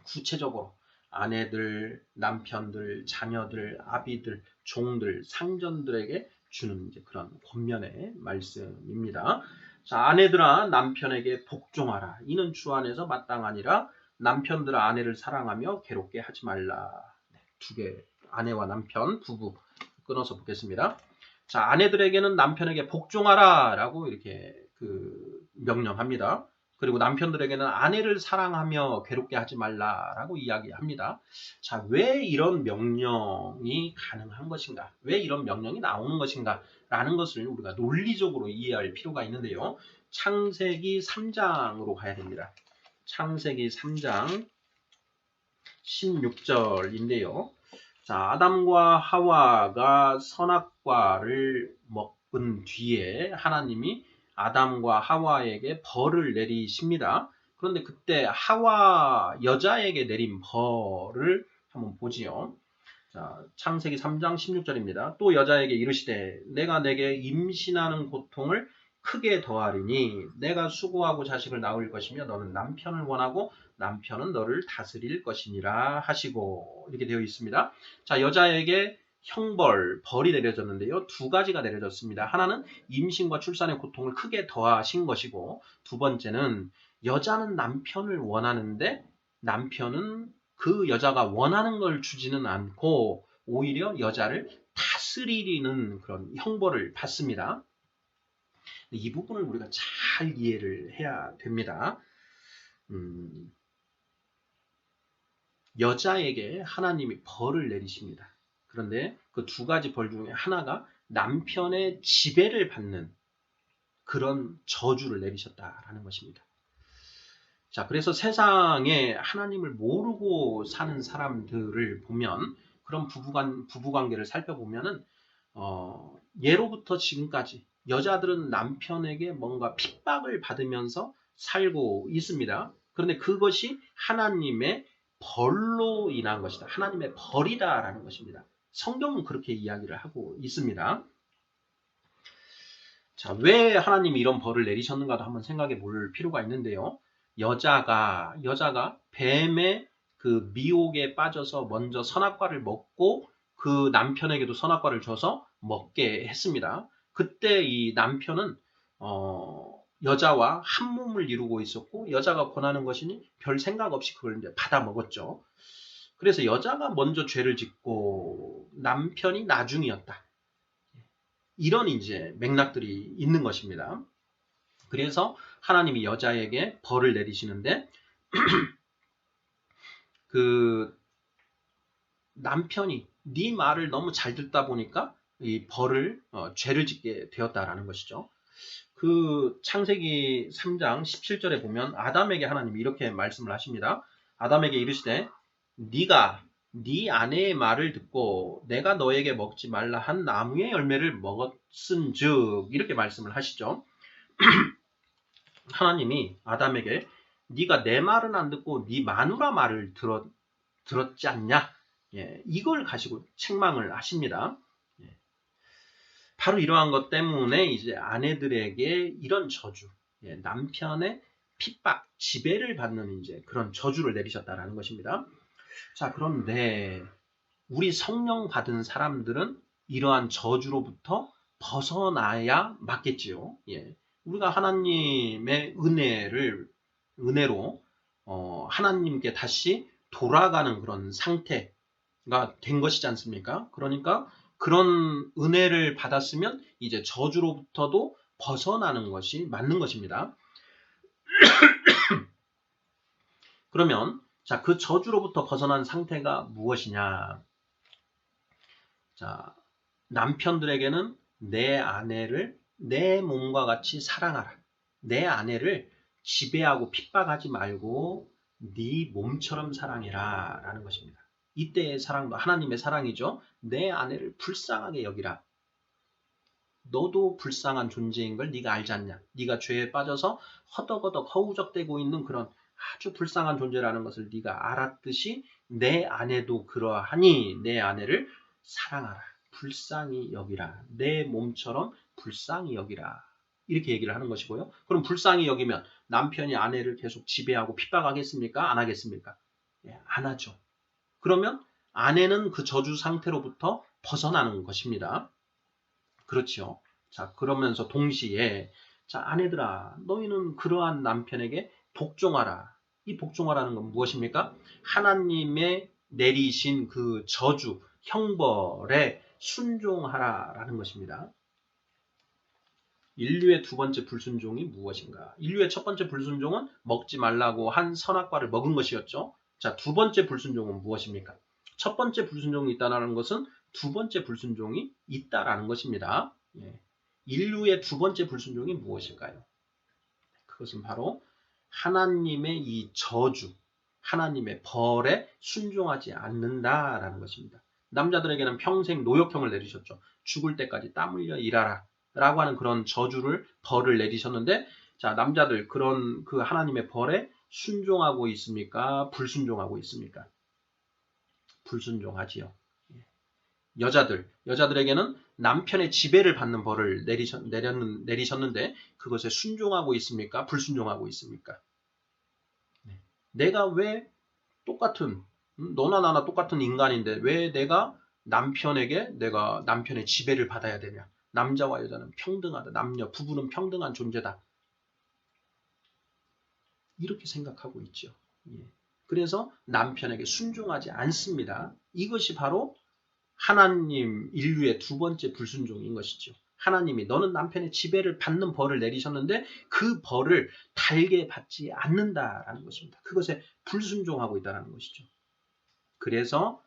구체적으로 아내들, 남편들, 자녀들, 아비들, 종들, 상전들에게 주는 이제 그런 권면의 말씀입니다. 자, 아내들아 남편에게 복종하라. 이는 주 안에서 마땅하니라. 남편들아 아내를 사랑하며 괴롭게 하지 말라. 두 개, 아내와 남편, 부부 끊어서 보겠습니다. 자, 아내들에게는 남편에게 복종하라 라고 이렇게 명령합니다. 그리고 남편들에게는 아내를 사랑하며 괴롭게 하지 말라라고 이야기합니다. 자, 왜 이런 명령이 가능한 것인가? 왜 이런 명령이 나오는 것인가? 라는 것을 우리가 논리적으로 이해할 필요가 있는데요. 창세기 3장으로 가야 됩니다. 창세기 3장 16절인데요. 자, 아담과 하와가 선악과를 먹은 뒤에 하나님이 아담과 하와에게 벌을 내리십니다. 그런데 그때 하와 여자에게 내린 벌을 한번 보지요. 자, 창세기 3장 16절입니다. 또 여자에게 이르시되 내가 내게 임신하는 고통을 크게 더하리니 내가 수고하고 자식을 낳을 것이며 너는 남편을 원하고 남편은 너를 다스릴 것이니라 하시고 이렇게 되어 있습니다. 자, 여자에게 벌이 내려졌는데요. 두 가지가 내려졌습니다. 하나는 임신과 출산의 고통을 크게 더하신 것이고 두 번째는 여자는 남편을 원하는데 남편은 그 여자가 원하는 걸 주지는 않고 오히려 여자를 다스리는 그런 형벌을 받습니다. 이 부분을 우리가 잘 이해를 해야 됩니다. 여자에게 하나님이 벌을 내리십니다. 그런데 그 두 가지 벌 중에 하나가 남편의 지배를 받는 그런 저주를 내리셨다라는 것입니다. 자, 그래서 세상에 하나님을 모르고 사는 사람들을 보면 그런 부부관계를 살펴보면은 예로부터 지금까지 여자들은 남편에게 뭔가 핍박을 받으면서 살고 있습니다. 그런데 그것이 하나님의 벌로 인한 것이다. 하나님의 벌이다라는 것입니다. 성경은 그렇게 이야기를 하고 있습니다. 자, 왜 하나님이 이런 벌을 내리셨는가도 한번 생각해 볼 필요가 있는데요. 여자가 뱀의 그 미혹에 빠져서 먼저 선악과를 먹고 그 남편에게도 선악과를 줘서 먹게 했습니다. 그때 이 남편은 여자와 한 몸을 이루고 있었고 여자가 권하는 것이니 별 생각 없이 그걸 이제 받아 먹었죠. 그래서 여자가 먼저 죄를 짓고 남편이 나중이었다. 이런 이제 맥락들이 있는 것입니다. 그래서 하나님이 여자에게 벌을 내리시는데 그 남편이 네 말을 너무 잘 듣다 보니까 이 벌을 죄를 짓게 되었다라는 것이죠. 그 창세기 3장 17절에 보면 아담에게 하나님이 이렇게 말씀을 하십니다. 아담에게 이르시되 네가 네 아내의 말을 듣고 내가 너에게 먹지 말라 한 나무의 열매를 먹었은즉 이렇게 말씀을 하시죠. 하나님이 아담에게 네가 내 말은 안 듣고 네 마누라 말을 들었지 않냐? 예, 이걸 가지고 책망을 하십니다. 예, 바로 이러한 것 때문에 이제 아내들에게 이런 저주, 예, 남편의 핍박, 지배를 받는 이제 그런 저주를 내리셨다라는 것입니다. 자, 그런데 우리 성령 받은 사람들은 이러한 저주로부터 벗어나야 맞겠지요. 예. 우리가 하나님의 은혜로 하나님께 다시 돌아가는 그런 상태가 된 것이지 않습니까? 그러니까 그런 은혜를 받았으면 이제 저주로부터도 벗어나는 것이 맞는 것입니다. 그러면 자, 그 저주로부터 벗어난 상태가 무엇이냐? 자, 남편들에게는 내 아내를 내 몸과 같이 사랑하라. 내 아내를 지배하고 핍박하지 말고 네 몸처럼 사랑해라 라는 것입니다. 이때의 사랑도 하나님의 사랑이죠. 내 아내를 불쌍하게 여기라. 너도 불쌍한 존재인 걸 네가 알지 않냐. 네가 죄에 빠져서 허덕허덕 허우적대고 있는 그런 아주 불쌍한 존재라는 것을 네가 알았듯이 내 아내도 그러하니 내 아내를 사랑하라. 불쌍히 여기라. 내 몸처럼 불쌍히 여기라. 이렇게 얘기를 하는 것이고요. 그럼 불쌍히 여기면 남편이 아내를 계속 지배하고 핍박하겠습니까? 안 하겠습니까? 예, 안 하죠. 그러면 아내는 그 저주 상태로부터 벗어나는 것입니다. 그렇죠. 자, 그러면서 동시에 자, 아내들아, 너희는 그러한 남편에게 복종하라. 이 복종하라는 건 무엇입니까? 하나님의 내리신 그 저주, 형벌에 순종하라라는 것입니다. 인류의 두 번째 불순종이 무엇인가? 인류의 첫 번째 불순종은 먹지 말라고 한 선악과를 먹은 것이었죠. 자, 두 번째 불순종은 무엇입니까? 첫 번째 불순종이 있다는 것은 두 번째 불순종이 있다라는 것입니다. 예. 인류의 두 번째 불순종이 무엇일까요? 그것은 바로 하나님의 이 저주, 하나님의 벌에 순종하지 않는다라는 것입니다. 남자들에게는 평생 노역형을 내리셨죠. 죽을 때까지 땀 흘려 일하라 라고 하는 그런 저주를, 벌을 내리셨는데, 자, 남자들 그런 그 하나님의 벌에 순종하고 있습니까? 불순종하고 있습니까? 불순종하지요. 여자들에게는 남편의 지배를 받는 벌을 내리셨는데 그것에 순종하고 있습니까? 불순종하고 있습니까? 내가 왜 똑같은, 너나 나나 똑같은 인간인데 왜 내가 남편의 지배를 받아야 되냐? 남자와 여자는 평등하다. 부부는 평등한 존재다. 이렇게 생각하고 있죠. 그래서 남편에게 순종하지 않습니다. 이것이 바로 하나님 인류의 두 번째 불순종인 것이죠. 하나님이 너는 남편의 지배를 받는 벌을 내리셨는데 그 벌을 달게 받지 않는다라는 것입니다. 그것에 불순종하고 있다는 것이죠. 그래서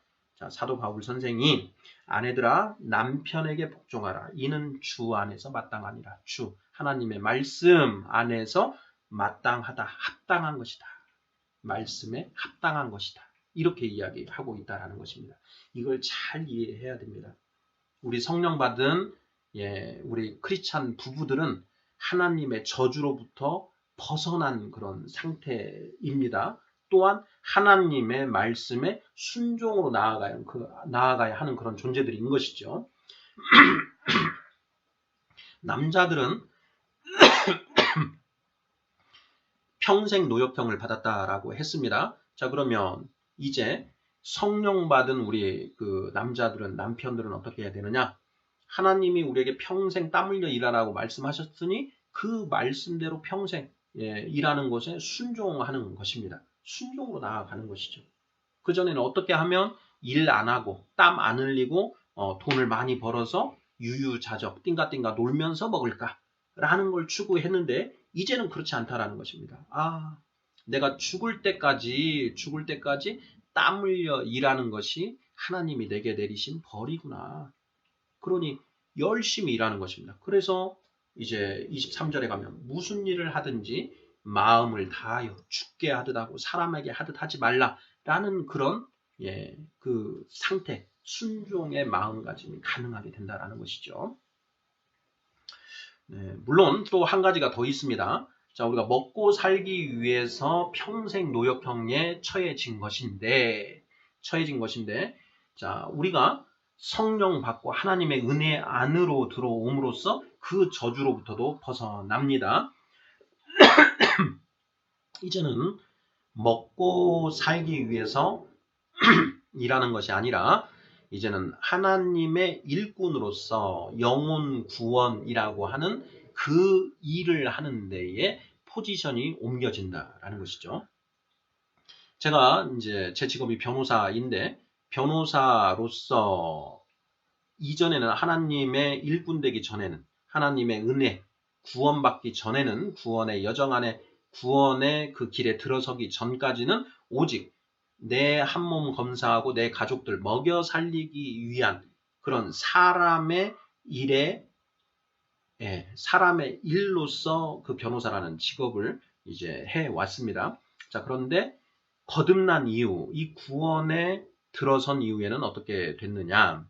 사도 바울 선생이 아내들아 남편에게 복종하라. 이는 주 안에서 마땅하니라. 주 하나님의 말씀 안에서 마땅하다. 합당한 것이다. 말씀에 합당한 것이다. 이렇게 이야기하고 있다는 것입니다. 이걸 잘 이해해야 됩니다. 우리 성령 받은 우리 크리스찬 부부들은 하나님의 저주로부터 벗어난 그런 상태입니다. 또한 하나님의 말씀에 순종으로 나아가야 하는 그런 존재들인 것이죠. 남자들은 평생 노역형을 받았다라고 했습니다. 자, 그러면 이제 성령 받은 우리 그 남편들은 어떻게 해야 되느냐? 하나님이 우리에게 평생 땀 흘려 일하라고 말씀하셨으니 그 말씀대로 평생 일하는 것에 순종하는 것입니다. 순종으로 나아가는 것이죠. 그전에는 어떻게 하면 일 안 하고 땀 안 흘리고 돈을 많이 벌어서 유유자적 띵가띵가 놀면서 먹을까라는 걸 추구했는데 이제는 그렇지 않다라는 것입니다. 내가 죽을 때까지 땀 흘려 일하는 것이 하나님이 내게 내리신 벌이구나. 그러니 열심히 일하는 것입니다. 그래서 이제 23절에 가면 무슨 일을 하든지 마음을 다하여 죽게 하듯 하고 사람에게 하듯 하지 말라라는 그런 그 상태, 순종의 마음가짐이 가능하게 된다라는 것이죠. 물론 또 한 가지가 더 있습니다. 자, 우리가 먹고 살기 위해서 평생 노역형에 처해진 것인데, 자, 우리가 성령 받고 하나님의 은혜 안으로 들어옴으로써 그 저주로부터도 벗어납니다. 이제는 먹고 살기 위해서 일하는 것이 아니라 이제는 하나님의 일꾼으로서 영혼 구원이라고 하는 그 일을 하는 데에 포지션이 옮겨진다라는 것이죠. 제가 이제 제 직업이 변호사인데 변호사로서 이전에는 하나님의 일꾼 되기 전에는 하나님의 은혜 구원받기 전에는 구원의 여정 안에 구원의 그 길에 들어서기 전까지는 오직 내 한 몸 검사하고 내 가족들 먹여 살리기 위한 그런 사람의 일로서 그 변호사라는 직업을 이제 해 왔습니다. 자, 그런데 거듭난 이후 이 구원에 들어선 이후에는 어떻게 됐느냐?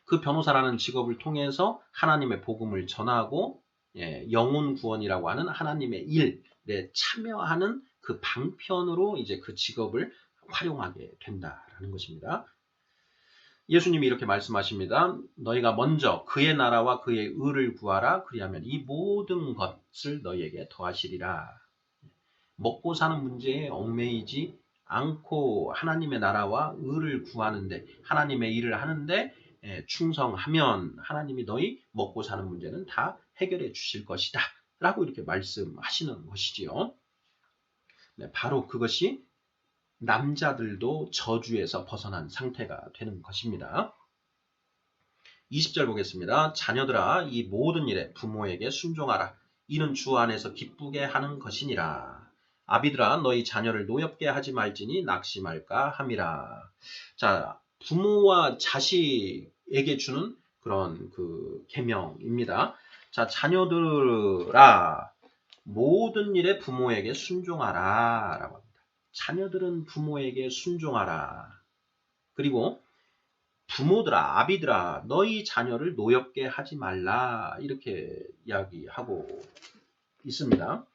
그 변호사라는 직업을 통해서 하나님의 복음을 전하고 영혼 구원이라고 하는 하나님의 일에 참여하는 그 방편으로 이제 그 직업을 활용하게 된다라는 것입니다. 예수님이 이렇게 말씀하십니다. 너희가 먼저 그의 나라와 그의 의를 구하라. 그리하면 이 모든 것을 너희에게 더하시리라. 먹고 사는 문제에 얽매이지 않고 하나님의 나라와 의를 구하는데 하나님의 일을 하는데 충성하면 하나님이 너희 먹고 사는 문제는 다 해결해 주실 것이다. 라고 이렇게 말씀하시는 것이지요. 바로 그것이 남자들도 저주에서 벗어난 상태가 되는 것입니다. 20절 보겠습니다. 자녀들아 이 모든 일에 부모에게 순종하라. 이는 주 안에서 기쁘게 하는 것이니라. 아비들아 너희 자녀를 노엽게 하지 말지니 낙심할까 함이라. 자, 부모와 자식에게 주는 그런 그 계명입니다. 자, 자녀들아 모든 일에 부모에게 순종하라 라고 합니다. 자녀들은 부모에게 순종하라. 그리고 부모들아, 아비들아, 너희 자녀를 노엽게 하지 말라 이렇게 이야기하고 있습니다.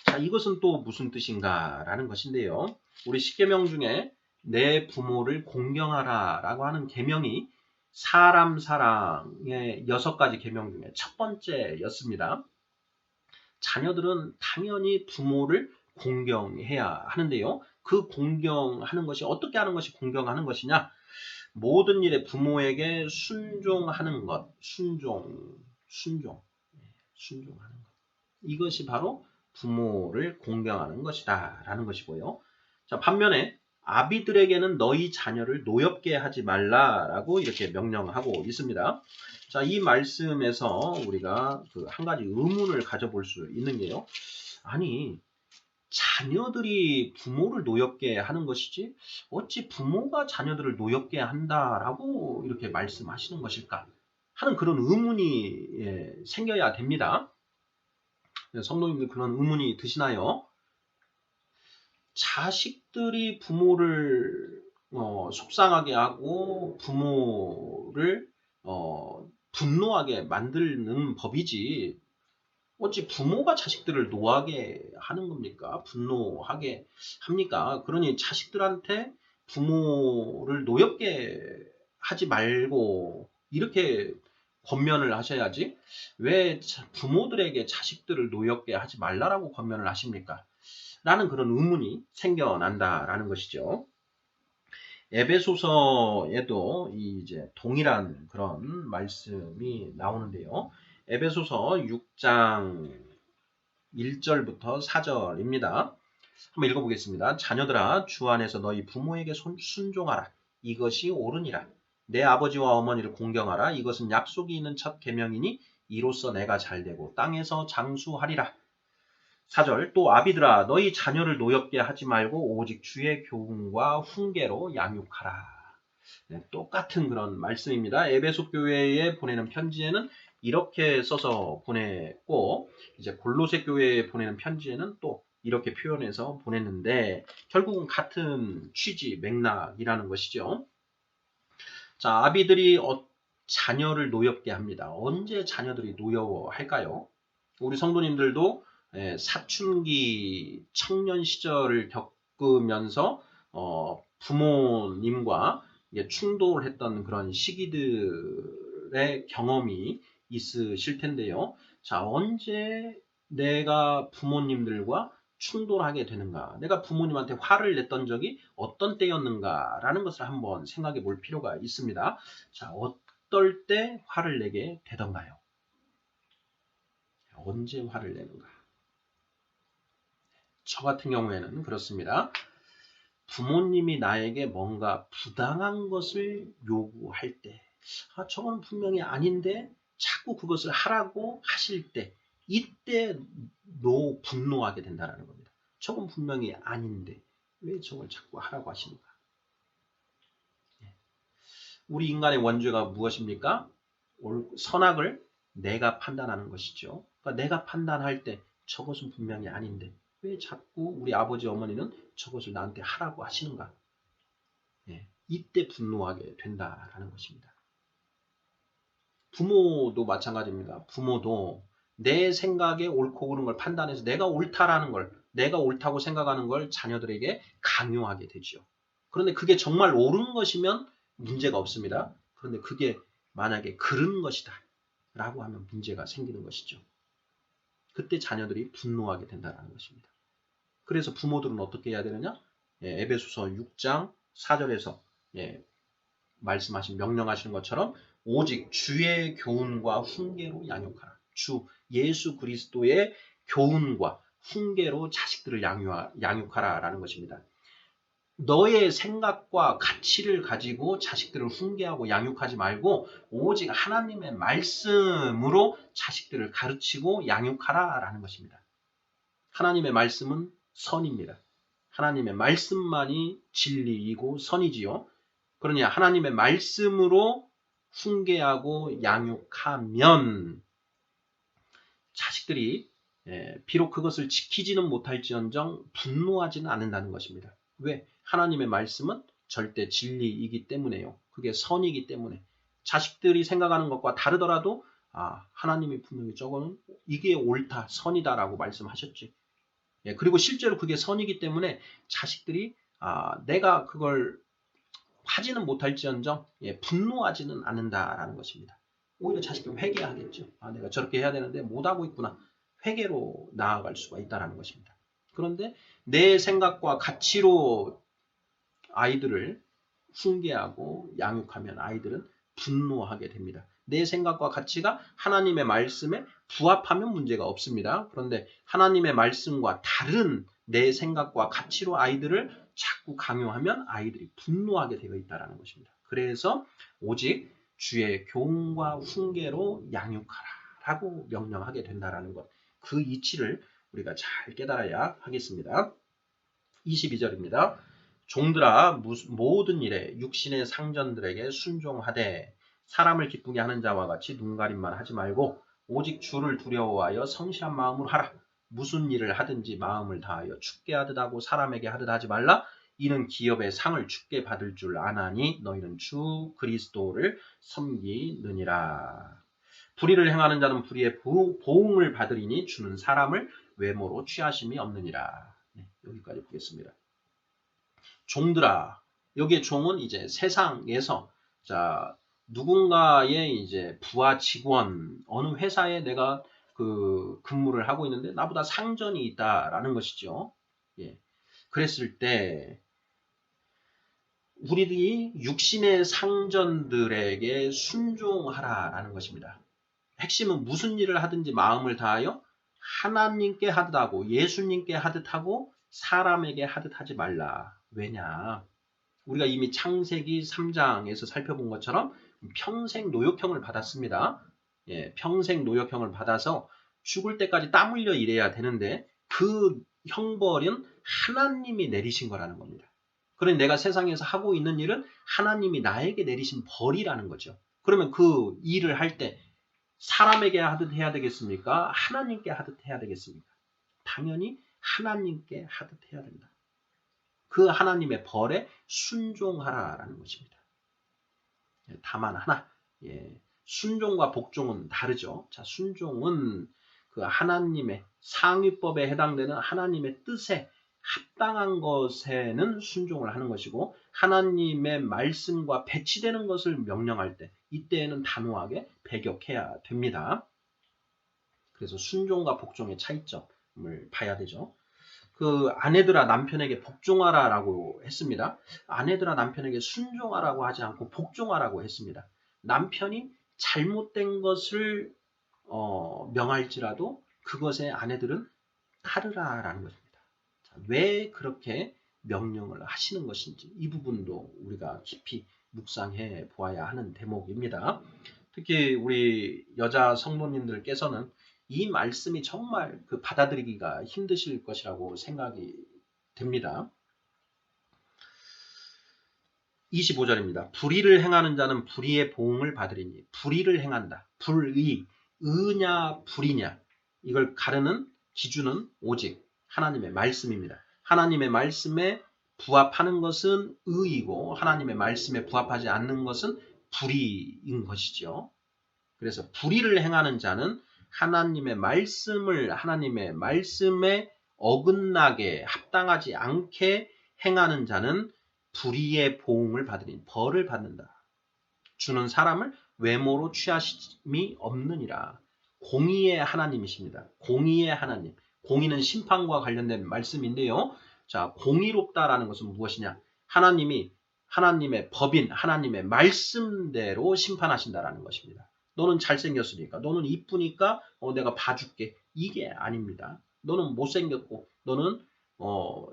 자, 이것은 또 무슨 뜻인가 라는 것인데요. 우리 10계명 중에 내 부모를 공경하라 라고 하는 계명이 사람 사랑의 6가지 계명 중에 첫 번째였습니다. 자녀들은 당연히 부모를 공경해야 하는데요. 그 공경하는 것이 어떻게 하는 것이 공경하는 것이냐? 모든 일에 부모에게 순종하는 것, 순종하는 것. 이것이 바로 부모를 공경하는 것이다 라는 것이고요. 자, 반면에 아비들에게는 너희 자녀를 노엽게 하지 말라라고 이렇게 명령하고 있습니다. 자, 이 말씀에서 우리가 한 가지 의문을 가져볼 수 있는 게요. 아니, 자녀들이 부모를 노엽게 하는 것이지 어찌 부모가 자녀들을 노엽게 한다라고 이렇게 말씀하시는 것일까 하는 그런 의문이 생겨야 됩니다. 성도님들 그런 의문이 드시나요? 자식들이 부모를 속상하게 하고 부모를 분노하게 만드는 법이지 어찌 부모가 자식들을 노하게 하는 겁니까? 분노하게 합니까? 그러니 자식들한테 부모를 노엽게 하지 말고 이렇게 권면을 하셔야지 왜 부모들에게 자식들을 노엽게 하지 말라라고 권면을 하십니까? 라는 그런 의문이 생겨난다라는 것이죠. 에베소서에도 이제 동일한 그런 말씀이 나오는데요. 에베소서 6장 1절부터 4절입니다. 한번 읽어보겠습니다. 자녀들아 주 안에서 너희 부모에게 순종하라. 이것이 옳으니라. 내 아버지와 어머니를 공경하라. 이것은 약속이 있는 첫 계명이니 이로써 내가 잘되고 땅에서 장수하리라. 4절 또 아비들아 너희 자녀를 노엽게 하지 말고 오직 주의 교훈과 훈계로 양육하라. 네, 똑같은 그런 말씀입니다. 에베소 교회에 보내는 편지에는 이렇게 써서 보냈고 이제 골로새 교회에 보내는 편지에는 또 이렇게 표현해서 보냈는데 결국은 같은 취지 맥락이라는 것이죠. 자, 아비들이 자녀를 노엽게 합니다. 언제 자녀들이 노여워할까요? 우리 성도님들도 사춘기 청년 시절을 겪으면서 부모님과 충돌을 했던 그런 시기들의 경험이 있으실 텐데요. 자, 언제 내가 부모님들과 충돌하게 되는가? 내가 부모님한테 화를 냈던 적이 어떤 때였는가라는 것을 한번 생각해 볼 필요가 있습니다. 자, 어떨 때 화를 내게 되던가요? 언제 화를 내는가? 저 같은 경우에는 그렇습니다. 부모님이 나에게 뭔가 부당한 것을 요구할 때, 저건 분명히 아닌데 자꾸 그것을 하라고 하실 때, 이때 분노하게 된다는 겁니다. 저건 분명히 아닌데 왜 저걸 자꾸 하라고 하시는가? 우리 인간의 원죄가 무엇입니까? 선악을 내가 판단하는 것이죠. 그러니까 내가 판단할 때 저것은 분명히 아닌데 왜 자꾸 우리 아버지 어머니는 저것을 나한테 하라고 하시는가? 이때 분노하게 된다라는 것입니다. 부모도 마찬가지입니다. 부모도 내 생각에 옳고 그른 걸 판단해서 내가 옳다라는 걸, 내가 옳다고 생각하는 걸 자녀들에게 강요하게 되죠. 그런데 그게 정말 옳은 것이면 문제가 없습니다. 그런데 그게 만약에 그른 것이다 라고 하면 문제가 생기는 것이죠. 그때 자녀들이 분노하게 된다는 것입니다. 그래서 부모들은 어떻게 해야 되느냐? 에베소서 6장 4절에서 말씀하신 명령하시는 것처럼 오직 주의 교훈과 훈계로 양육하라. 주 예수 그리스도의 교훈과 훈계로 자식들을 양육하라라는 것입니다. 너의 생각과 가치를 가지고 자식들을 훈계하고 양육하지 말고 오직 하나님의 말씀으로 자식들을 가르치고 양육하라라는 것입니다. 하나님의 말씀은 선입니다. 하나님의 말씀만이 진리이고 선이지요. 그러니 하나님의 말씀으로 훈계하고 양육하면 자식들이 비록 그것을 지키지는 못할지언정 분노하지는 않는다는 것입니다. 왜? 하나님의 말씀은 절대 진리이기 때문에요. 그게 선이기 때문에. 자식들이 생각하는 것과 다르더라도 하나님이 분명히 저거는 이게 옳다, 선이다라고 말씀하셨지. 그리고 실제로 그게 선이기 때문에 자식들이 내가 그걸 하지는 못할지언정 분노하지는 않는다라는 것입니다. 오히려 자식들은 회개하겠죠. 내가 저렇게 해야 되는데 못하고 있구나. 회개로 나아갈 수가 있다는 것입니다. 그런데 내 생각과 가치로 아이들을 훈계하고 양육하면 아이들은 분노하게 됩니다. 내 생각과 가치가 하나님의 말씀에 부합하면 문제가 없습니다. 그런데 하나님의 말씀과 다른 내 생각과 가치로 아이들을 자꾸 강요하면 아이들이 분노하게 되어 있다는 것입니다. 그래서 오직 주의 교훈과 훈계로 양육하라라고 명령하게 된다는 것. 그 이치를 우리가 잘 깨달아야 하겠습니다. 22절입니다. 종들아 모든 일에 육신의 상전들에게 순종하되 사람을 기쁘게 하는 자와 같이 눈가림만 하지 말고 오직 주를 두려워하여 성실한 마음으로 하라. 무슨 일을 하든지 마음을 다하여 주께 하듯 하고 사람에게 하듯 하지 말라. 이는 기업의 상을 주께 받을 줄 아나니 너희는 주 그리스도를 섬기느니라. 불의를 행하는 자는 불의의 보응을 받으리니 주는 사람을 외모로 취하심이 없느니라. 여기까지 보겠습니다. 종들아, 여기에 종은 이제 세상에서 누군가의 이제 부하 직원, 어느 회사에 내가 근무를 하고 있는데 나보다 상전이 있다라는 것이죠. 그랬을 때 우리들이 육신의 상전들에게 순종하라라는 것입니다. 핵심은 무슨 일을 하든지 마음을 다하여 하나님께 하듯 하고 예수님께 하듯 하고 사람에게 하듯 하지 말라. 왜냐? 우리가 이미 창세기 3장에서 살펴본 것처럼 평생 노역형을 받았습니다. 평생 노역형을 받아서 죽을 때까지 땀 흘려 일해야 되는데 그 형벌은 하나님이 내리신 거라는 겁니다. 그러니 내가 세상에서 하고 있는 일은 하나님이 나에게 내리신 벌이라는 거죠. 그러면 그 일을 할 때 사람에게 하듯 해야 되겠습니까? 하나님께 하듯 해야 되겠습니까? 당연히 하나님께 하듯 해야 된다. 그 하나님의 벌에 순종하라라는 것입니다. 다만 하나, 순종과 복종은 다르죠. 자, 순종은 그 하나님의 상위법에 해당되는 하나님의 뜻에 합당한 것에는 순종을 하는 것이고 하나님의 말씀과 배치되는 것을 명령할 때 이때에는 단호하게 배격해야 됩니다. 그래서 순종과 복종의 차이점을 봐야 되죠. 그 아내들아 남편에게 복종하라라고 했습니다. 아내들아 남편에게 순종하라고 하지 않고 복종하라고 했습니다. 남편이 잘못된 것을 명할지라도 그것에 아내들은 따르라라는 것입니다. 왜 그렇게 명령을 하시는 것인지 이 부분도 우리가 깊이 묵상해 보아야 하는 대목입니다. 특히 우리 여자 성도님들께서는 이 말씀이 정말 받아들이기가 힘드실 것이라고 생각이 됩니다. 25절입니다. 불의를 행하는 자는 불의의 보응을 받으리니 불의를 행한다. 불의, 의냐 불의냐 이걸 가르는 기준은 오직 하나님의 말씀입니다. 하나님의 말씀에 부합하는 것은 의이고 하나님의 말씀에 부합하지 않는 것은 불의인 것이죠. 그래서 불의를 행하는 자는 하나님의 말씀에 어긋나게 합당하지 않게 행하는 자는 불의의 보응을 받으니 벌을 받는다. 주는 사람을 외모로 취하심이 없느니라. 공의의 하나님이십니다. 공의의 하나님. 공의는 심판과 관련된 말씀인데요. 자, 공의롭다라는 것은 무엇이냐? 하나님의 법인, 하나님의 말씀대로 심판하신다라는 것입니다. 너는 잘생겼으니까, 너는 이쁘니까 내가 봐줄게. 이게 아닙니다. 너는 못생겼고, 너는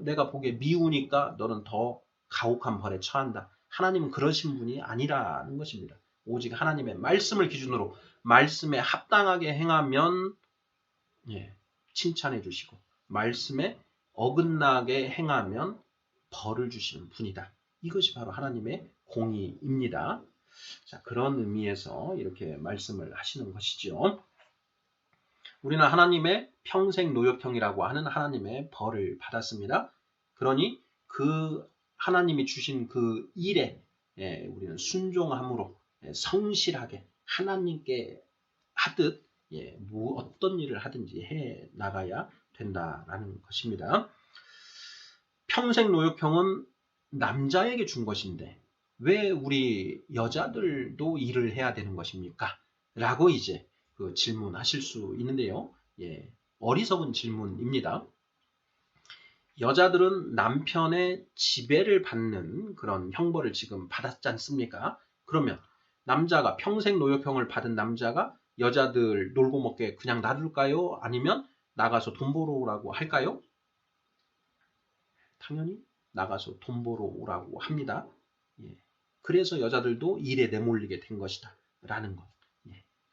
내가 보기에 미우니까 너는 더 가혹한 벌에 처한다. 하나님은 그러신 분이 아니라는 것입니다. 오직 하나님의 말씀을 기준으로 말씀에 합당하게 행하면 칭찬해 주시고 말씀에 어긋나게 행하면 벌을 주시는 분이다. 이것이 바로 하나님의 공의입니다. 자, 그런 의미에서 이렇게 말씀을 하시는 것이죠. 우리는 하나님의 평생 노역형이라고 하는 하나님의 벌을 받았습니다. 그러니 그 하나님이 주신 그 일에 우리는 순종함으로 성실하게 하나님께 하듯 어떤 일을 하든지 해 나가야 된다라는 것입니다. 평생 노역형은 남자에게 준 것인데 왜 우리 여자들도 일을 해야 되는 것입니까? 라고 이제 그 질문하실 수 있는데요. 어리석은 질문입니다. 여자들은 남편의 지배를 받는 그런 형벌을 지금 받았지 않습니까? 그러면 남자가 평생 노역형을 받은 남자가 여자들 놀고 먹게 그냥 놔둘까요? 아니면 나가서 돈 벌어 오라고 할까요? 당연히 나가서 돈 벌어 오라고 합니다. 그래서 여자들도 일에 내몰리게 된 것이다 라는 것.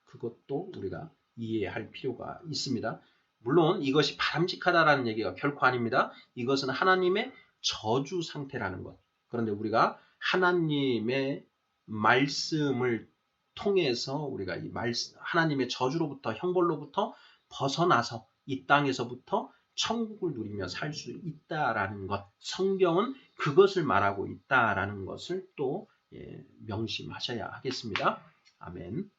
그것도 우리가 이해할 필요가 있습니다. 물론 이것이 바람직하다라는 얘기가 결코 아닙니다. 이것은 하나님의 저주 상태라는 것. 그런데 우리가 하나님의 말씀을 통해서 우리가 이 하나님의 저주로부터 형벌로부터 벗어나서 이 땅에서부터 천국을 누리며 살 수 있다라는 것. 성경은 그것을 말하고 있다라는 것을 또 명심하셔야 하겠습니다. 아멘.